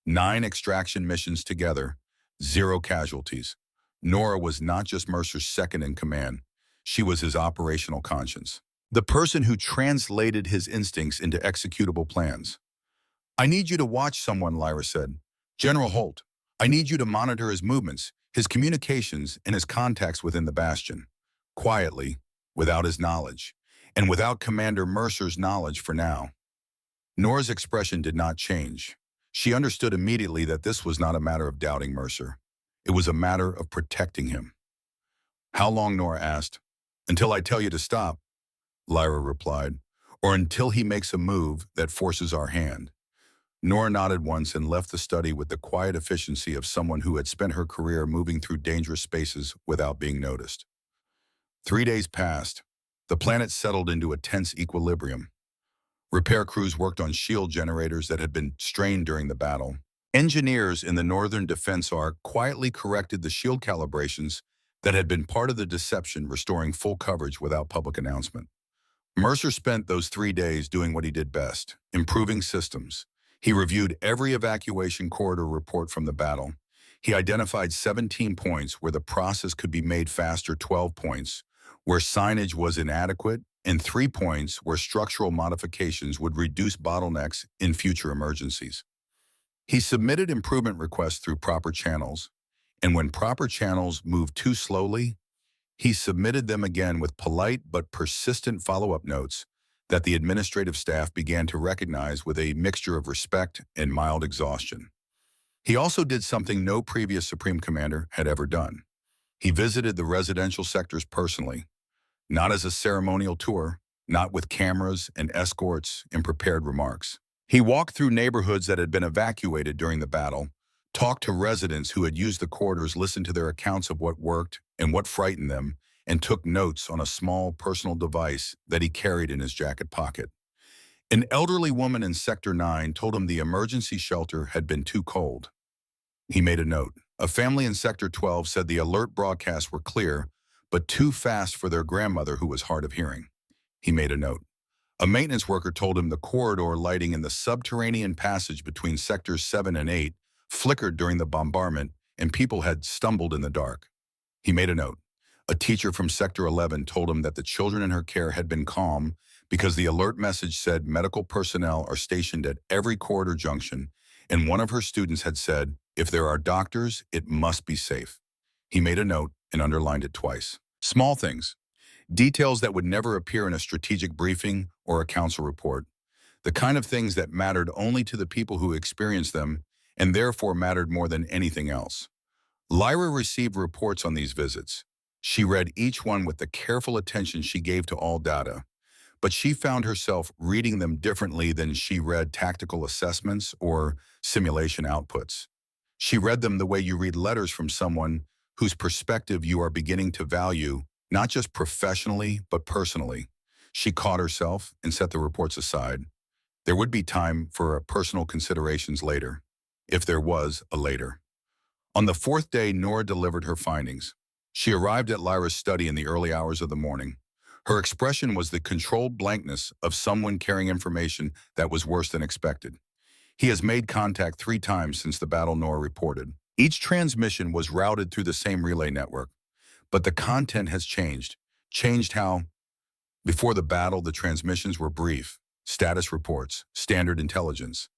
9 extraction missions together, 0 casualties. Nora was not just Mercer's second in command. She was his operational conscience. The person who translated his instincts into executable plans. "I need you to watch someone," Lyra said. "General Holt. I need you to monitor his movements, his communications, and his contacts within the Bastion. Quietly, without his knowledge, and without Commander Mercer's knowledge for now." Nora's expression did not change. She understood immediately that this was not a matter of doubting Mercer. It was a matter of protecting him. "How long?" Nora asked. "Until I tell you to stop," Lyra replied, "or until he makes a move that forces our hand." Nora nodded once and left the study with the quiet efficiency of someone who had spent her career moving through dangerous spaces without being noticed. 3 days passed. The planet settled into a tense equilibrium. Repair crews worked on shield generators that had been strained during the battle. Engineers in the Northern Defense Arc quietly corrected the shield calibrations that had been part of the deception, restoring full coverage without public announcement. Mercer spent those 3 days doing what he did best, improving systems. He reviewed every evacuation corridor report from the battle. He identified 17 points where the process could be made faster, 12 points where signage was inadequate, and 3 points where structural modifications would reduce bottlenecks in future emergencies. He submitted improvement requests through proper channels, and when proper channels moved too slowly, he submitted them again with polite but persistent follow-up notes that the administrative staff began to recognize with a mixture of respect and mild exhaustion. He also did something no previous Supreme Commander had ever done. He visited the residential sectors personally, not as a ceremonial tour, not with cameras and escorts and prepared remarks. He walked through neighborhoods that had been evacuated during the battle, talked to residents who had used the corridors, listened to their accounts of what worked and what frightened them, and took notes on a small personal device that he carried in his jacket pocket. An elderly woman in Sector 9 told him the emergency shelter had been too cold. He made a note. A family in Sector 12 said the alert broadcasts were clear, but too fast for their grandmother who was hard of hearing. He made a note. A maintenance worker told him the corridor lighting in the subterranean passage between Sectors 7 and 8 flickered during the bombardment and people had stumbled in the dark. He made a note. A teacher from Sector 11 told him that the children in her care had been calm because the alert message said medical personnel are stationed at every corridor junction, and one of her students had said, if there are doctors, it must be safe. He made a note and underlined it twice. Small things. Details that would never appear in a strategic briefing or a council report. The kind of things that mattered only to the people who experienced them and therefore mattered more than anything else. Lyra received reports on these visits. She read each one with the careful attention she gave to all data, but she found herself reading them differently than she read tactical assessments or simulation outputs. She read them the way you read letters from someone whose perspective you are beginning to value, not just professionally, but personally. She caught herself and set the reports aside. There would be time for personal considerations later, if there was a later. On the 4th day, Nora delivered her findings. She arrived at Lyra's study in the early hours of the morning. Her expression was the controlled blankness of someone carrying information that was worse than expected. He has made contact 3 times since the battle, Nora reported. Each transmission was routed through the same relay network, but the content has changed. Changed how? Before the battle, the transmissions were brief, status reports, standard intelligence.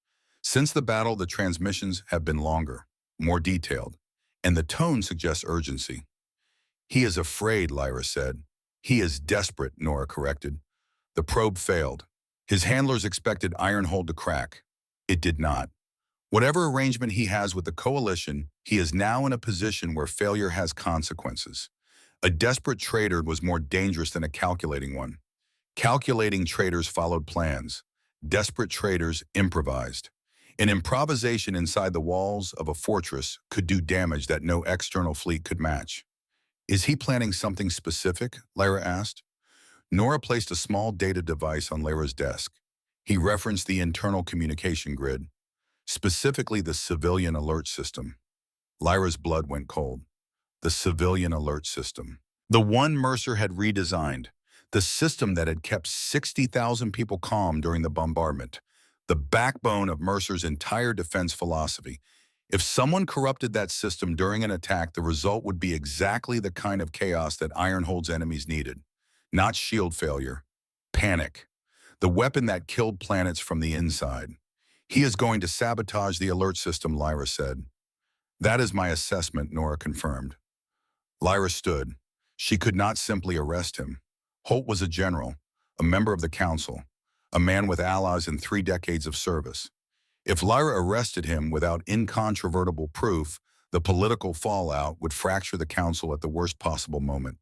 Since the battle, the transmissions have been longer, more detailed, and the tone suggests urgency. He is afraid, Lyra said. He is desperate, Nora corrected. The probe failed. His handlers expected Ironhold to crack. It did not. Whatever arrangement he has with the coalition, he is now in a position where failure has consequences. A desperate traitor was more dangerous than a calculating one. Calculating traitors followed plans. Desperate traitors improvised. An improvisation inside the walls of a fortress could do damage that no external fleet could match. Is he planning something specific? Lyra asked. Nora placed a small data device on Lyra's desk. He referenced the internal communication grid, specifically the civilian alert system. Lyra's blood went cold. The civilian alert system. The one Mercer had redesigned. The system that had kept 60,000 people calm during the bombardment. The backbone of Mercer's entire defense philosophy. If someone corrupted that system during an attack, the result would be exactly the kind of chaos that Ironhold's enemies needed. Not shield failure. Panic. The weapon that killed planets from the inside. He is going to sabotage the alert system, Lyra said. That is my assessment, Nora confirmed. Lyra stood. She could not simply arrest him. Holt was a general, a member of the council, a man with allies and 3 decades of service. If Lyra arrested him without incontrovertible proof, the political fallout would fracture the council at the worst possible moment.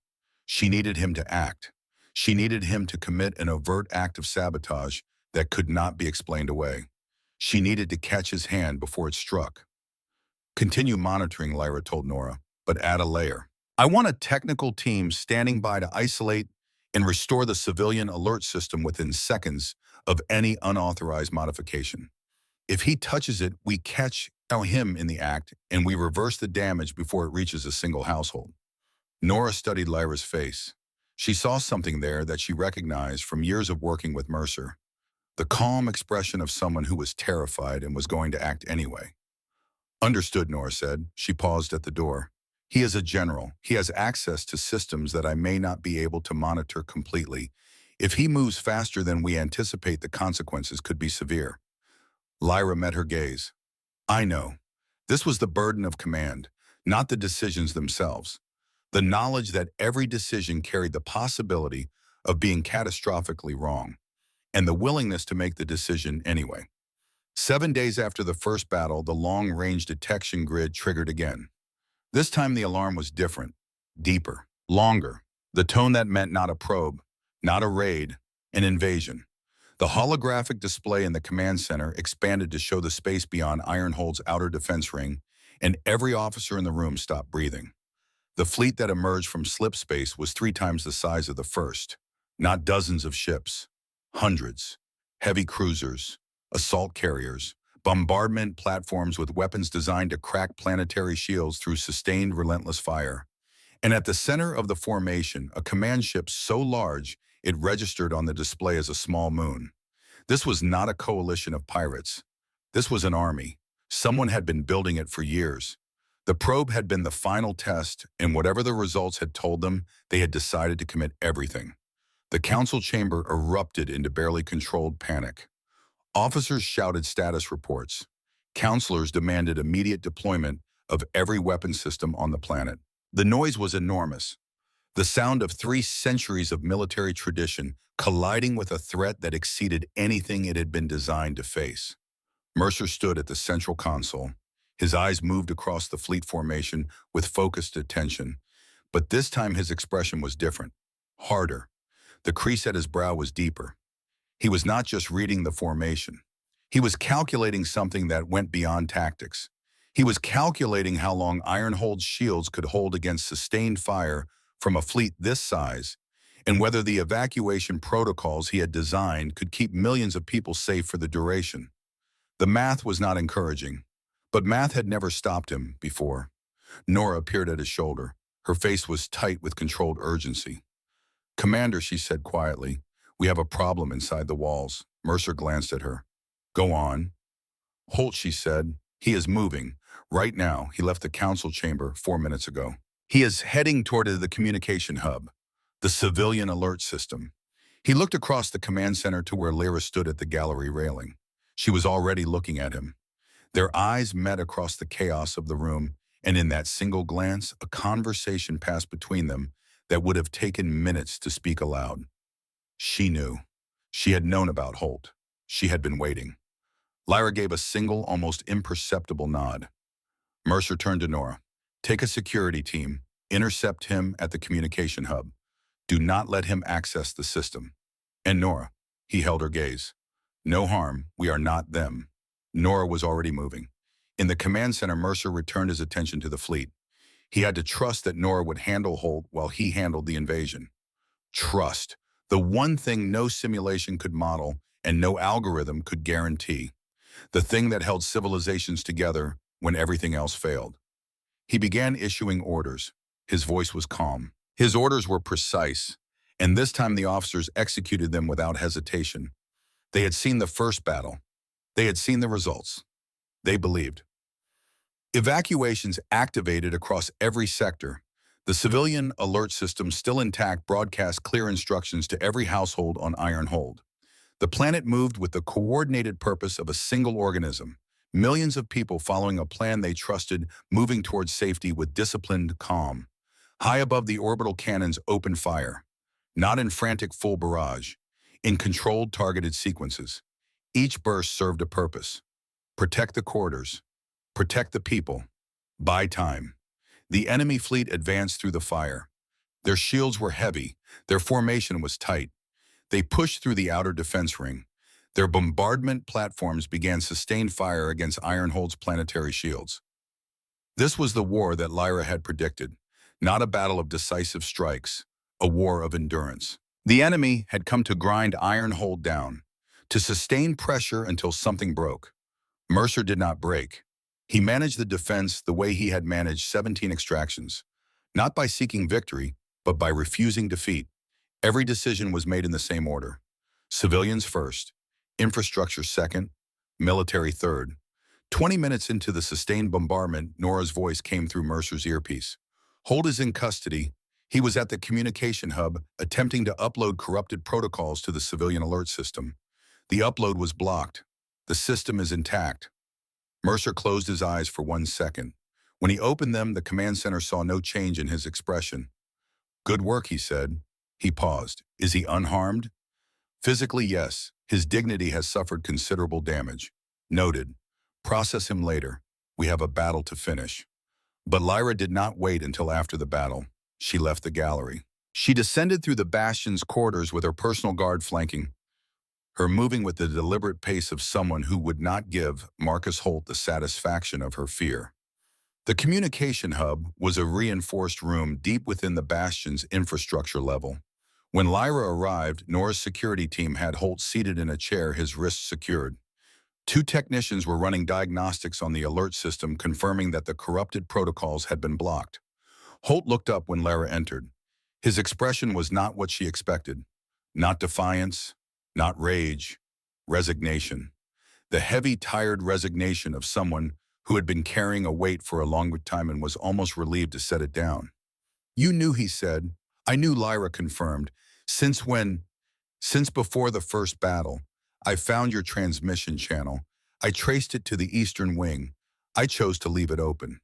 She needed him to act. She needed him to commit an overt act of sabotage that could not be explained away. She needed to catch his hand before it struck. Continue monitoring, Lyra told Nora, but add a layer. I want a technical team standing by to isolate and restore the civilian alert system within seconds of any unauthorized modification. If he touches it, we catch him in the act and we reverse the damage before it reaches a single household. Nora studied Lyra's face. She saw something there that she recognized from years of working with Mercer. The calm expression of someone who was terrified and was going to act anyway. Understood, Nora said. She paused at the door. He is a general. He has access to systems that I may not be able to monitor completely. If he moves faster than we anticipate, the consequences could be severe. Lyra met her gaze. I know. This was the burden of command, not the decisions themselves. The knowledge that every decision carried the possibility of being catastrophically wrong, and the willingness to make the decision anyway. 7 days after the first battle, the long-range detection grid triggered again. This time the alarm was different, deeper, longer. The tone that meant not a probe, not a raid, an invasion. The holographic display in the command center expanded to show the space beyond Ironhold's outer defense ring, and every officer in the room stopped breathing. The fleet that emerged from slip space was 3 times the size of the first. Not dozens of ships, hundreds. Heavy cruisers, assault carriers, bombardment platforms with weapons designed to crack planetary shields through sustained relentless fire. And at the center of the formation, a command ship so large it registered on the display as a small moon. This was not a coalition of pirates. This was an army. Someone had been building it for years. The probe had been the final test, and whatever the results had told them, they had decided to commit everything. The council chamber erupted into barely controlled panic. Officers shouted status reports. Counselors demanded immediate deployment of every weapon system on the planet. The noise was enormous. The sound of 3 centuries of military tradition colliding with a threat that exceeded anything it had been designed to face. Mercer stood at the central console. His eyes moved across the fleet formation with focused attention, but this time his expression was different, harder. The crease at his brow was deeper. He was not just reading the formation. He was calculating something that went beyond tactics. He was calculating how long Ironhold's shields could hold against sustained fire from a fleet this size, and whether the evacuation protocols he had designed could keep millions of people safe for the duration. The math was not encouraging, but math had never stopped him before. Nora appeared at his shoulder. Her face was tight with controlled urgency. "Commander," she said quietly, "we have a problem inside the walls." Mercer glanced at her. "Go on." "Holt," she said, "he is moving. Right now, he left the council chamber 4 minutes ago. He is heading toward the communication hub, the civilian alert system." He looked across the command center to where Lyra stood at the gallery railing. She was already looking at him. Their eyes met across the chaos of the room, and in that single glance, a conversation passed between them that would have taken minutes to speak aloud. She knew. She had known about Holt. She had been waiting. Lyra gave a single, almost imperceptible nod. Mercer turned to Nora. "Take a security team. Intercept him at the communication hub. Do not let him access the system." "And Nora," he held her gaze. "No harm. We are not them." Nora was already moving. In the command center, Mercer returned his attention to the fleet. He had to trust that Nora would handle Holt while he handled the invasion. Trust. The one thing no simulation could model and no algorithm could guarantee. The thing that held civilizations together when everything else failed. He began issuing orders. His voice was calm. His orders were precise, and this time the officers executed them without hesitation. They had seen the first battle. They had seen the results. They believed. Evacuations activated across every sector. The civilian alert system, still intact, broadcast clear instructions to every household on Ironhold. The planet moved with the coordinated purpose of a single organism. Millions of people following a plan they trusted, moving towards safety with disciplined calm. High above the orbital cannons opened fire. Not in frantic full barrage. In controlled, targeted sequences. Each burst served a purpose. Protect the corridors. Protect the people. Buy time. The enemy fleet advanced through the fire. Their shields were heavy. Their formation was tight. They pushed through the outer defense ring. Their bombardment platforms began sustained fire against Ironhold's planetary shields. This was the war that Lyra had predicted. Not a battle of decisive strikes. A war of endurance. The enemy had come to grind Ironhold down, to sustain pressure until something broke. Mercer did not break. He managed the defense the way he had managed 17 extractions, not by seeking victory, but by refusing defeat. Every decision was made in the same order. Civilians first, infrastructure second, military third. 20 minutes into the sustained bombardment, Nora's voice came through Mercer's earpiece. "Holt is in custody. He was at the communication hub attempting to upload corrupted protocols to the civilian alert system. The upload was blocked. The system is intact. Mercer closed his eyes for 1 second. When he opened them, the command center saw no change in his expression. "Good work," he said. He paused. "Is he unharmed?" "Physically, yes. His dignity has suffered considerable damage." "Noted. Process him later. We have a battle to finish." But Lyra did not wait until after the battle. She left the gallery. She descended through the bastion's corridors with her personal guard flanking her, moving with the deliberate pace of someone who would not give Marcus Holt the satisfaction of her fear. The communication hub was a reinforced room deep within the bastion's infrastructure level. When Lyra arrived, Nora's security team had Holt seated in a chair, his wrists secured. Two technicians were running diagnostics on the alert system, confirming that the corrupted protocols had been blocked. Holt looked up when Lyra entered. His expression was not what she expected. Not defiance, not rage, resignation. The heavy, tired resignation of someone who had been carrying a weight for a long time and was almost relieved to set it down. "You knew," he said. "I knew," Lyra confirmed. "Since when?" "Since before the first battle. I found your transmission channel. I traced it to the eastern wing. I chose to leave it open."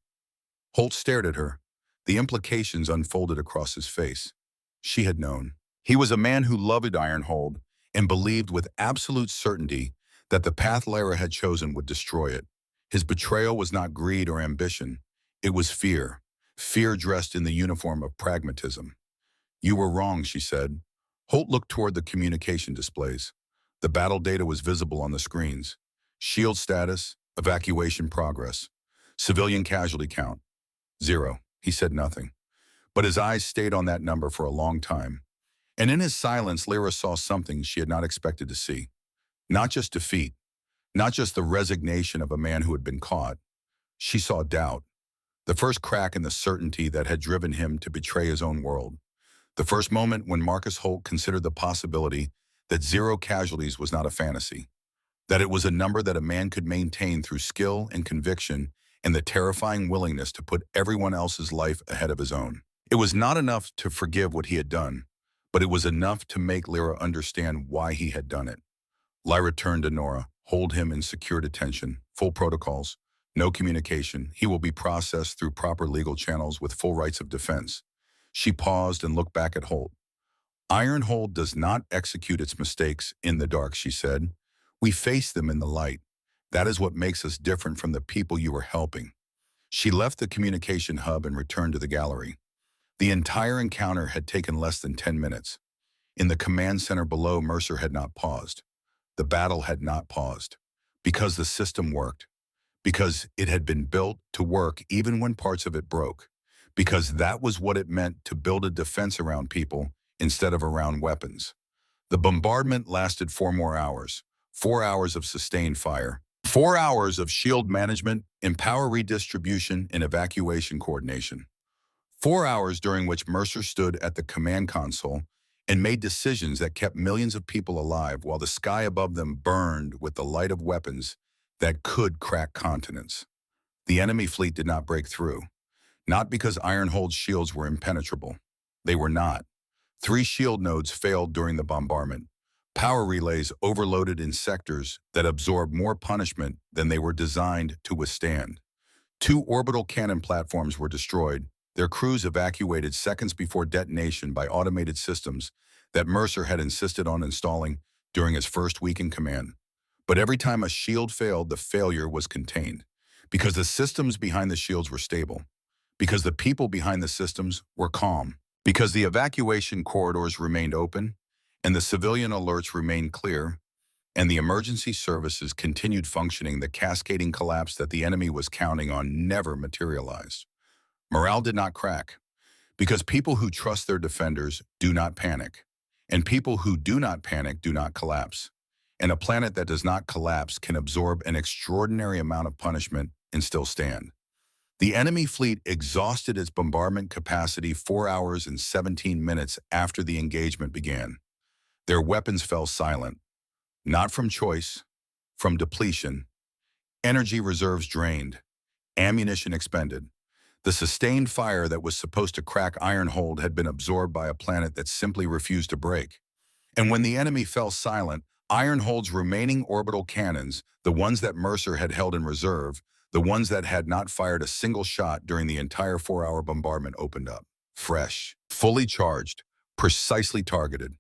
Holt stared at her. The implications unfolded across his face. She had known. He was a man who loved Ironhold and believed with absolute certainty that the path Lyra had chosen would destroy it. His betrayal was not greed or ambition. It was fear. Fear dressed in the uniform of pragmatism. "You were wrong," she said. Holt looked toward the communication displays. The battle data was visible on the screens. Shield status, evacuation progress. Civilian casualty count, 0. He said nothing. But his eyes stayed on that number for a long time. And in his silence, Lyra saw something she had not expected to see. Not just defeat, not just the resignation of a man who had been caught. She saw doubt. The first crack in the certainty that had driven him to betray his own world. The first moment when Marcus Holt considered the possibility that 0 casualties was not a fantasy, that it was a number that a man could maintain through skill and conviction and the terrifying willingness to put everyone else's life ahead of his own. It was not enough to forgive what he had done, but it was enough to make Lyra understand why he had done it. Lyra turned to Nora. "Hold him in secure detention, full protocols, no communication. He will be processed through proper legal channels with full rights of defense." She paused and looked back at Holt. "Ironhold does not execute its mistakes in the dark," she said. "We face them in the light. That is what makes us different from the people you were helping." She left the communication hub and returned to the gallery. The entire encounter had taken less than 10 minutes. In the command center below, Mercer had not paused. The battle had not paused. Because the system worked. Because it had been built to work even when parts of it broke. Because that was what it meant to build a defense around people instead of around weapons. The bombardment lasted 4 more hours. 4 hours of sustained fire. 4 hours of shield management and power redistribution and evacuation coordination. 4 hours during which Mercer stood at the command console and made decisions that kept millions of people alive while the sky above them burned with the light of weapons that could crack continents. The enemy fleet did not break through. Not because Ironhold's shields were impenetrable. They were not. 3 shield nodes failed during the bombardment. Power relays overloaded in sectors that absorbed more punishment than they were designed to withstand. 2 orbital cannon platforms were destroyed, their crews evacuated seconds before detonation by automated systems that Mercer had insisted on installing during his first week in command. But every time a shield failed, the failure was contained. Because the systems behind the shields were stable. Because the people behind the systems were calm. Because the evacuation corridors remained open, and the civilian alerts remained clear, and the emergency services continued functioning, the cascading collapse that the enemy was counting on never materialized. Morale did not crack, because people who trust their defenders do not panic, and people who do not panic do not collapse. And a planet that does not collapse can absorb an extraordinary amount of punishment and still stand. The enemy fleet exhausted its bombardment capacity 4 hours and 17 minutes after the engagement began. Their weapons fell silent, not from choice, from depletion. Energy reserves drained, ammunition expended. The sustained fire that was supposed to crack Ironhold had been absorbed by a planet that simply refused to break. And when the enemy fell silent, Ironhold's remaining orbital cannons, the ones that Mercer had held in reserve, the ones that had not fired a single shot during the entire 4-hour bombardment, opened up. Fresh, fully charged, precisely targeted.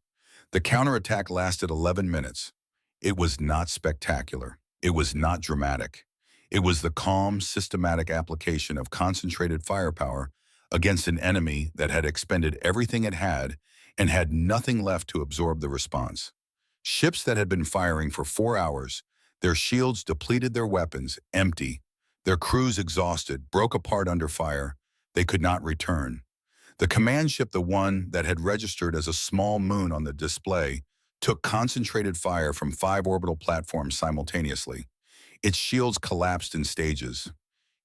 The counterattack lasted 11 minutes. It was not spectacular. It was not dramatic. It was the calm, systematic application of concentrated firepower against an enemy that had expended everything it had and had nothing left to absorb the response. Ships that had been firing for 4 hours, their shields depleted, their weapons empty, their crews exhausted, broke apart under fire. They could not return. The command ship, the one that had registered as a small moon on the display, took concentrated fire from 5 orbital platforms simultaneously. Its shields collapsed in stages,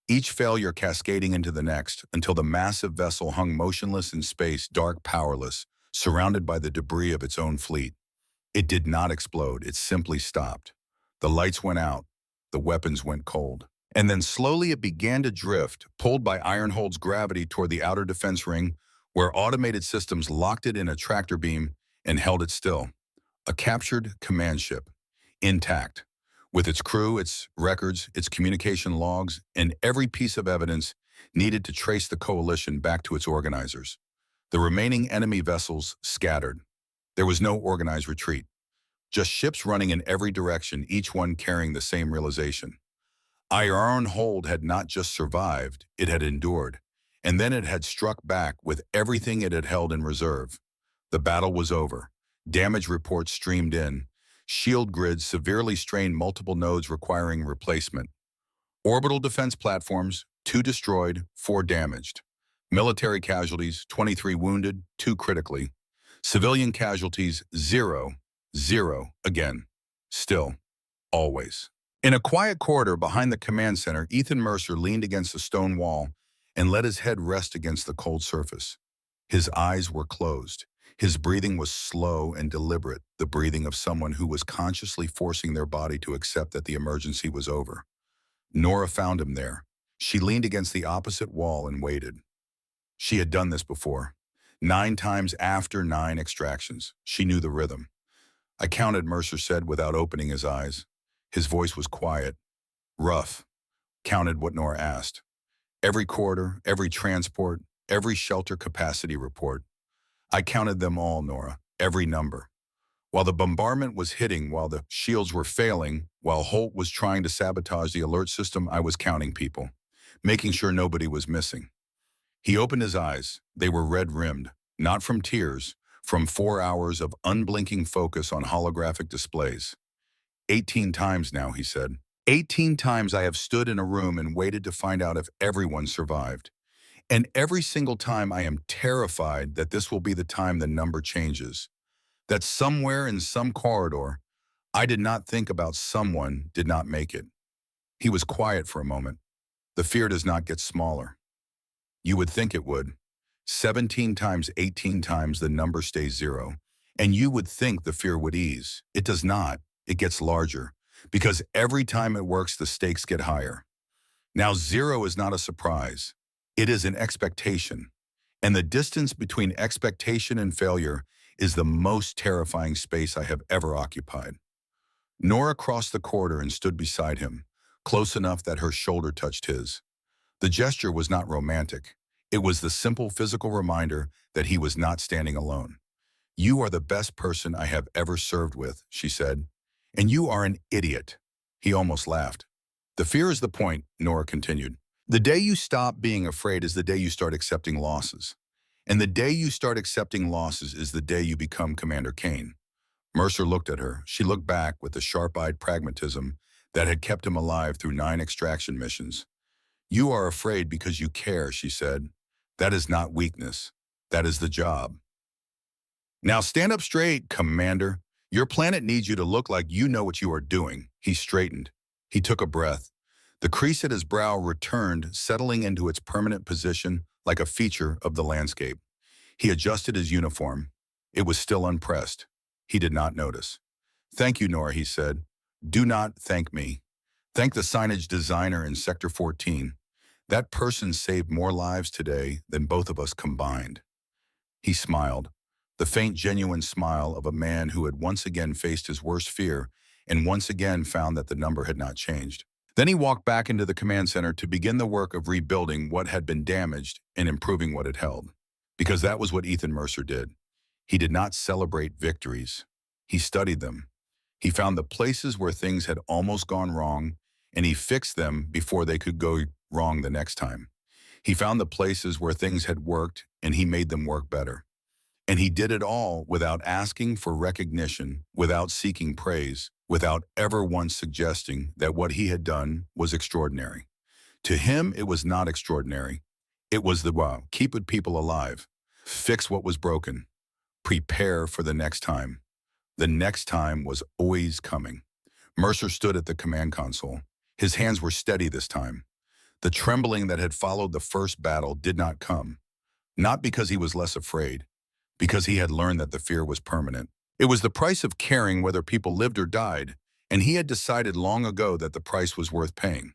each failure cascading into the next until the massive vessel hung motionless in space, dark, powerless, surrounded by the debris of its own fleet. It did not explode, it simply stopped. The lights went out, the weapons went cold. And then slowly it began to drift, pulled by Ironhold's gravity toward the outer defense ring, where automated systems locked it in a tractor beam and held it still. A captured command ship, intact, with its crew, its records, its communication logs, and every piece of evidence needed to trace the coalition back to its organizers. The remaining enemy vessels scattered. There was no organized retreat, just ships running in every direction, each one carrying the same realization. Ironhold had not just survived, it had endured, and then it had struck back with everything it had held in reserve. The battle was over. Damage reports streamed in. Shield grids severely strained, multiple nodes requiring replacement. Orbital defense platforms, 2 destroyed, 4 damaged. Military casualties, 23 wounded, 2 critically. Civilian casualties, 0, 0, again. Still, always. In a quiet corridor behind the command center, Ethan Mercer leaned against a stone wall and let his head rest against the cold surface. His eyes were closed. His breathing was slow and deliberate, the breathing of someone who was consciously forcing their body to accept that the emergency was over. Nora found him there. She leaned against the opposite wall and waited. She had done this before. 9 times after 9 extractions. She knew the rhythm. I counted, Mercer said without opening his eyes. His voice was quiet, rough. Counted what Nora asked. Every corridor, every transport, every shelter capacity report. I counted them all, Nora, every number. While the bombardment was hitting, while the shields were failing, while Holt was trying to sabotage the alert system, I was counting people, making sure nobody was missing. He opened his eyes. They were red-rimmed, not from tears, from 4 hours of unblinking focus on holographic displays. 18 times now, he said. 18 times I have stood in a room and waited to find out if everyone survived. And every single time I am terrified that this will be the time the number changes. That somewhere in some corridor, I did not think about someone did not make it. He was quiet for a moment. The fear does not get smaller. You would think it would. 17 times, 18 times the number stays 0. And you would think the fear would ease. It does not. It gets larger. Because every time it works, the stakes get higher. Now 0 is not a surprise. It is an expectation. And the distance between expectation and failure is the most terrifying space I have ever occupied. Nora crossed the corridor and stood beside him, close enough that her shoulder touched his. The gesture was not romantic. It was the simple physical reminder that he was not standing alone. You are the best person I have ever served with, she said. And you are an idiot. He almost laughed. The fear is the point, Nora continued. The day you stop being afraid is the day you start accepting losses. And the day you start accepting losses is the day you become Commander Kane. Mercer looked at her. She looked back with the sharp-eyed pragmatism that had kept him alive through 9 extraction missions. You are afraid because you care, she said. That is not weakness. That is the job. Now stand up straight, Commander. Your planet needs you to look like you know what you are doing. He straightened. He took a breath. The crease at his brow returned, settling into its permanent position like a feature of the landscape. He adjusted his uniform. It was still unpressed. He did not notice. Thank you, Nora, he said. Do not thank me. Thank the signage designer in Sector 14. That person saved more lives today than both of us combined. He smiled, the faint, genuine smile of a man who had once again faced his worst fear and once again found that the number had not changed. Then he walked back into the command center to begin the work of rebuilding what had been damaged and improving what it held. Because that was what Ethan Mercer did. He did not celebrate victories. He studied them. He found the places where things had almost gone wrong, and he fixed them before they could go wrong the next time. He found the places where things had worked, and he made them work better. And he did it all without asking for recognition, without seeking praise, without ever once suggesting that what he had done was extraordinary. To him, it was not extraordinary. It was the wow, keep it people alive, fix what was broken, prepare for the next time. The next time was always coming. Mercer stood at the command console. His hands were steady this time. The trembling that had followed the first battle did not come, not because he was less afraid, because he had learned that the fear was permanent. It was the price of caring whether people lived or died, and he had decided long ago that the price was worth paying.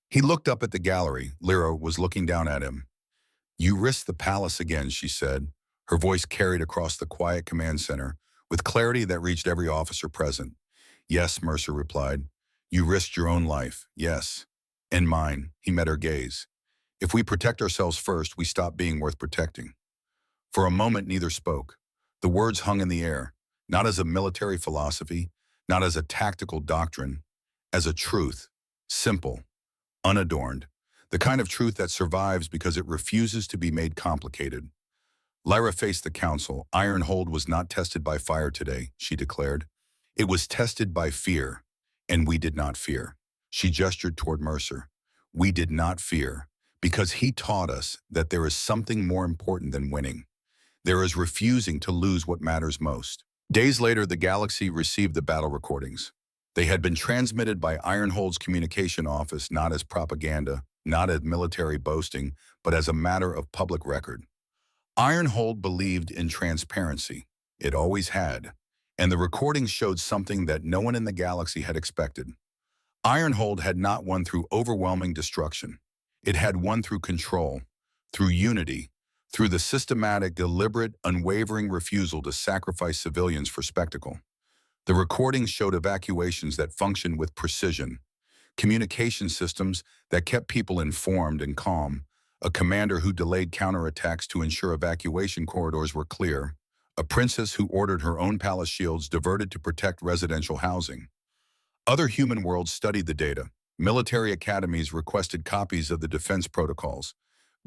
He looked up at the gallery. Lyra was looking down at him. "You risked the palace again," she said. Her voice carried across the quiet command center with clarity that reached every officer present. "Yes," Mercer replied. "You risked your own life, yes. And mine." He met her gaze. "If we protect ourselves first, we stop being worth protecting." For a moment, neither spoke. The words hung in the air, not as a military philosophy, not as a tactical doctrine, as a truth, simple, unadorned, the kind of truth that survives because it refuses to be made complicated. Lyra faced the council. "Ironhold was not tested by fire today," she declared. "It was tested by fear, and we did not fear." She gestured toward Mercer. "We did not fear, because he taught us that there is something more important than winning. There is refusing to lose what matters most." Days later, the galaxy received the battle recordings. They had been transmitted by Ironhold's communication office not as propaganda, not as military boasting, but as a matter of public record. Ironhold believed in transparency. It always had. And the recordings showed something that no one in the galaxy had expected. Ironhold had not won through overwhelming destruction. It had won through control, through unity, through the systematic, deliberate, unwavering refusal to sacrifice civilians for spectacle. The recordings showed evacuations that functioned with precision, communication systems that kept people informed and calm, a commander who delayed counterattacks to ensure evacuation corridors were clear, a princess who ordered her own palace shields diverted to protect residential housing. Other human worlds studied the data. Military academies requested copies of the defense protocols.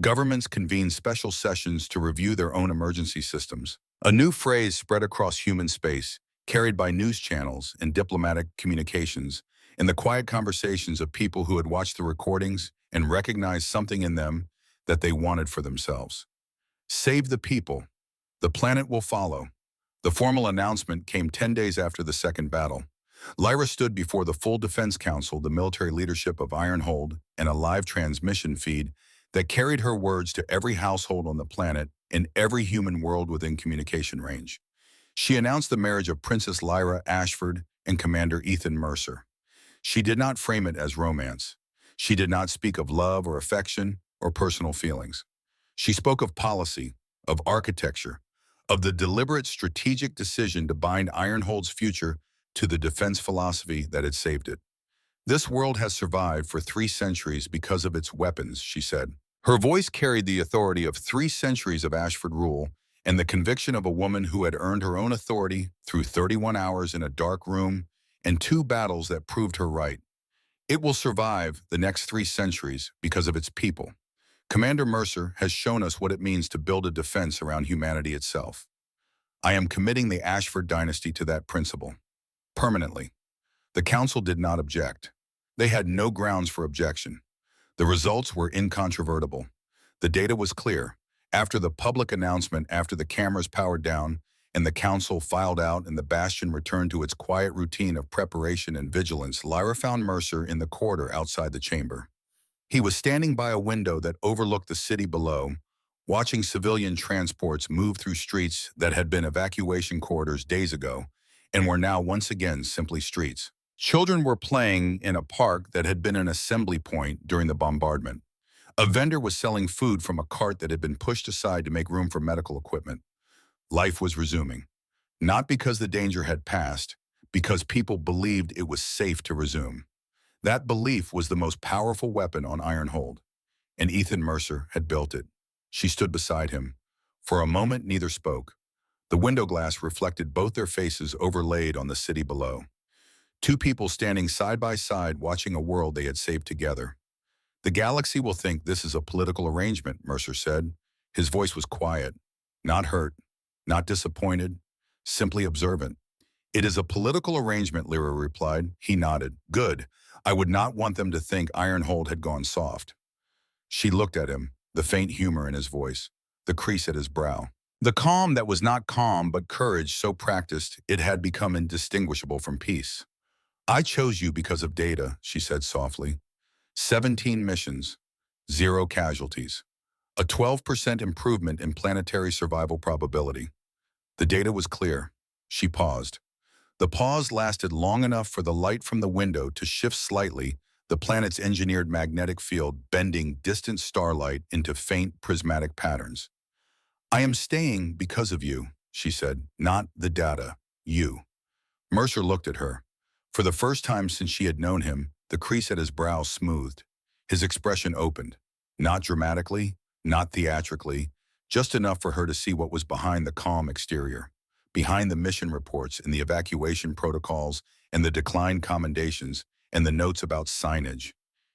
Governments convened special sessions to review their own emergency systems. A new phrase spread across human space, carried by news channels and diplomatic communications, in the quiet conversations of people who had watched the recordings and recognized something in them that they wanted for themselves. "Save the people. The planet will follow." The formal announcement came 10 days after the second battle. Lyra stood before the full Defense Council, the military leadership of Ironhold, and a live transmission feed that carried her words to every household on the planet and every human world within communication range. She announced the marriage of Princess Lyra Ashford and Commander Ethan Mercer. She did not frame it as romance. She did not speak of love or affection or personal feelings. She spoke of policy, of architecture, of the deliberate strategic decision to bind Ironhold's future to the defense philosophy that had saved it. "This world has survived for 3 centuries because of its weapons," she said. Her voice carried the authority of 3 centuries of Ashford rule and the conviction of a woman who had earned her own authority through 31 hours in a dark room and 2 battles that proved her right. "It will survive the next 3 centuries because of its people. Commander Mercer has shown us what it means to build a defense around humanity itself. I am committing the Ashford dynasty to that principle. Permanently." The council did not object. They had no grounds for objection. The results were incontrovertible. The data was clear. After the public announcement, after the cameras powered down, and the council filed out and the bastion returned to its quiet routine of preparation and vigilance, Lyra found Mercer in the corridor outside the chamber. He was standing by a window that overlooked the city below, watching civilian transports move through streets that had been evacuation corridors days ago and were now once again simply streets. Children were playing in a park that had been an assembly point during the bombardment. A vendor was selling food from a cart that had been pushed aside to make room for medical equipment. Life was resuming, not because the danger had passed, because people believed it was safe to resume. That belief was the most powerful weapon on Ironhold, and Ethan Mercer had built it. She stood beside him. For a moment, neither spoke. The window glass reflected both their faces overlaid on the city below. Two people standing side by side watching a world they had saved together. The galaxy will think this is a political arrangement, Mercer said. His voice was quiet, not hurt, not disappointed, simply observant. It is a political arrangement, Lyra replied. He nodded. Good. I would not want them to think Ironhold had gone soft. She looked at him, the faint humor in his voice, the crease at his brow. The calm that was not calm but courage so practiced it had become indistinguishable from peace. I chose you because of data, she said softly. 17 missions, 0 casualties, a 12% improvement in planetary survival probability. The data was clear. She paused. The pause lasted long enough for the light from the window to shift slightly, the planet's engineered magnetic field bending distant starlight into faint prismatic patterns. I am staying because of you, she said, not the data, you. Mercer looked at her. For the first time since she had known him, the crease at his brow smoothed. His expression opened. Not dramatically, not theatrically, just enough for her to see what was behind the calm exterior. Behind the mission reports and the evacuation protocols and the decline commendations and the notes about signage.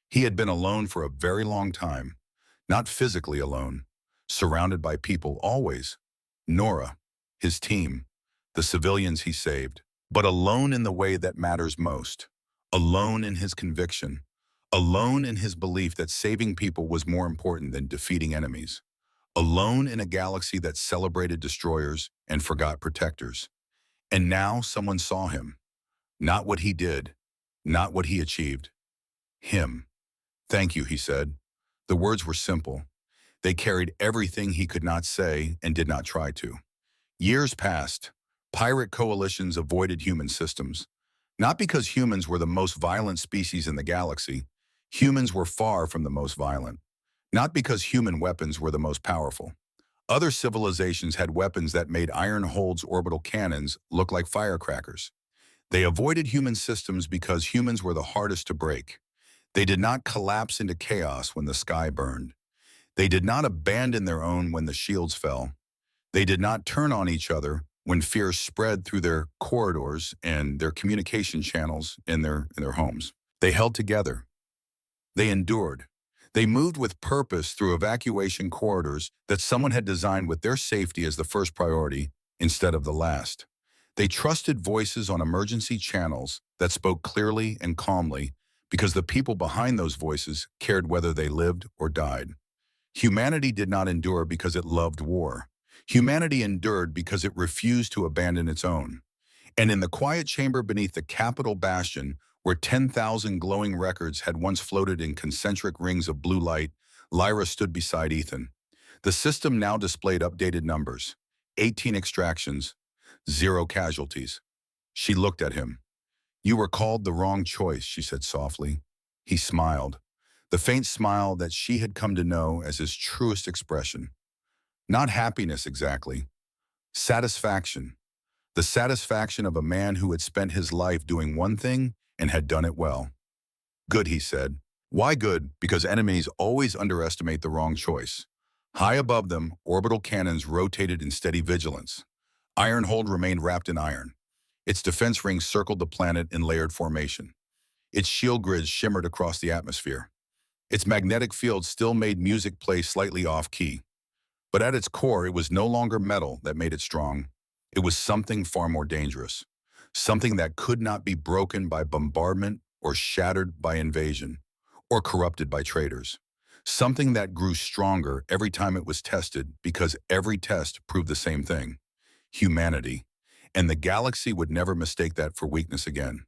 He had been alone for a very long time. Not physically alone. Surrounded by people always. Nora, his team, the civilians he saved. But alone in the way that matters most. Alone in his conviction. Alone in his belief that saving people was more important than defeating enemies. Alone in a galaxy that celebrated destroyers and forgot protectors. And now someone saw him. Not what he did. Not what he achieved. Him. Thank you, he said. The words were simple. They carried everything he could not say and did not try to. Years passed. Pirate coalitions avoided human systems. Not because humans were the most violent species in the galaxy. Humans were far from the most violent. Not because human weapons were the most powerful. Other civilizations had weapons that made Ironhold's orbital cannons look like firecrackers. They avoided human systems because humans were the hardest to break. They did not collapse into chaos when the sky burned. They did not abandon their own when the shields fell. They did not turn on each other when fear spread through their corridors and their communication channels in their homes. They held together. They endured. They moved with purpose through evacuation corridors that someone had designed with their safety as the first priority instead of the last. They trusted voices on emergency channels that spoke clearly and calmly because the people behind those voices cared whether they lived or died. Humanity did not endure because it loved war. Humanity endured because it refused to abandon its own. And in the quiet chamber beneath the Capitol bastion, where 10,000 glowing records had once floated in concentric rings of blue light, Lyra stood beside Ethan. The system now displayed updated numbers. 18 extractions, 0 casualties. She looked at him. You were called the wrong choice, she said softly. He smiled, the faint smile that she had come to know as his truest expression. Not happiness exactly. Satisfaction. The satisfaction of a man who had spent his life doing one thing and had done it well. Good, he said. Why good? Because enemies always underestimate the wrong choice. High above them, orbital cannons rotated in steady vigilance. Ironhold remained wrapped in iron. Its defense rings circled the planet in layered formation. Its shield grids shimmered across the atmosphere. Its magnetic field still made music play slightly off-key. But at its core, it was no longer metal that made it strong. It was something far more dangerous. Something that could not be broken by bombardment or shattered by invasion or corrupted by traitors. Something that grew stronger every time it was tested because every test proved the same thing. Humanity. And the galaxy would never mistake that for weakness again.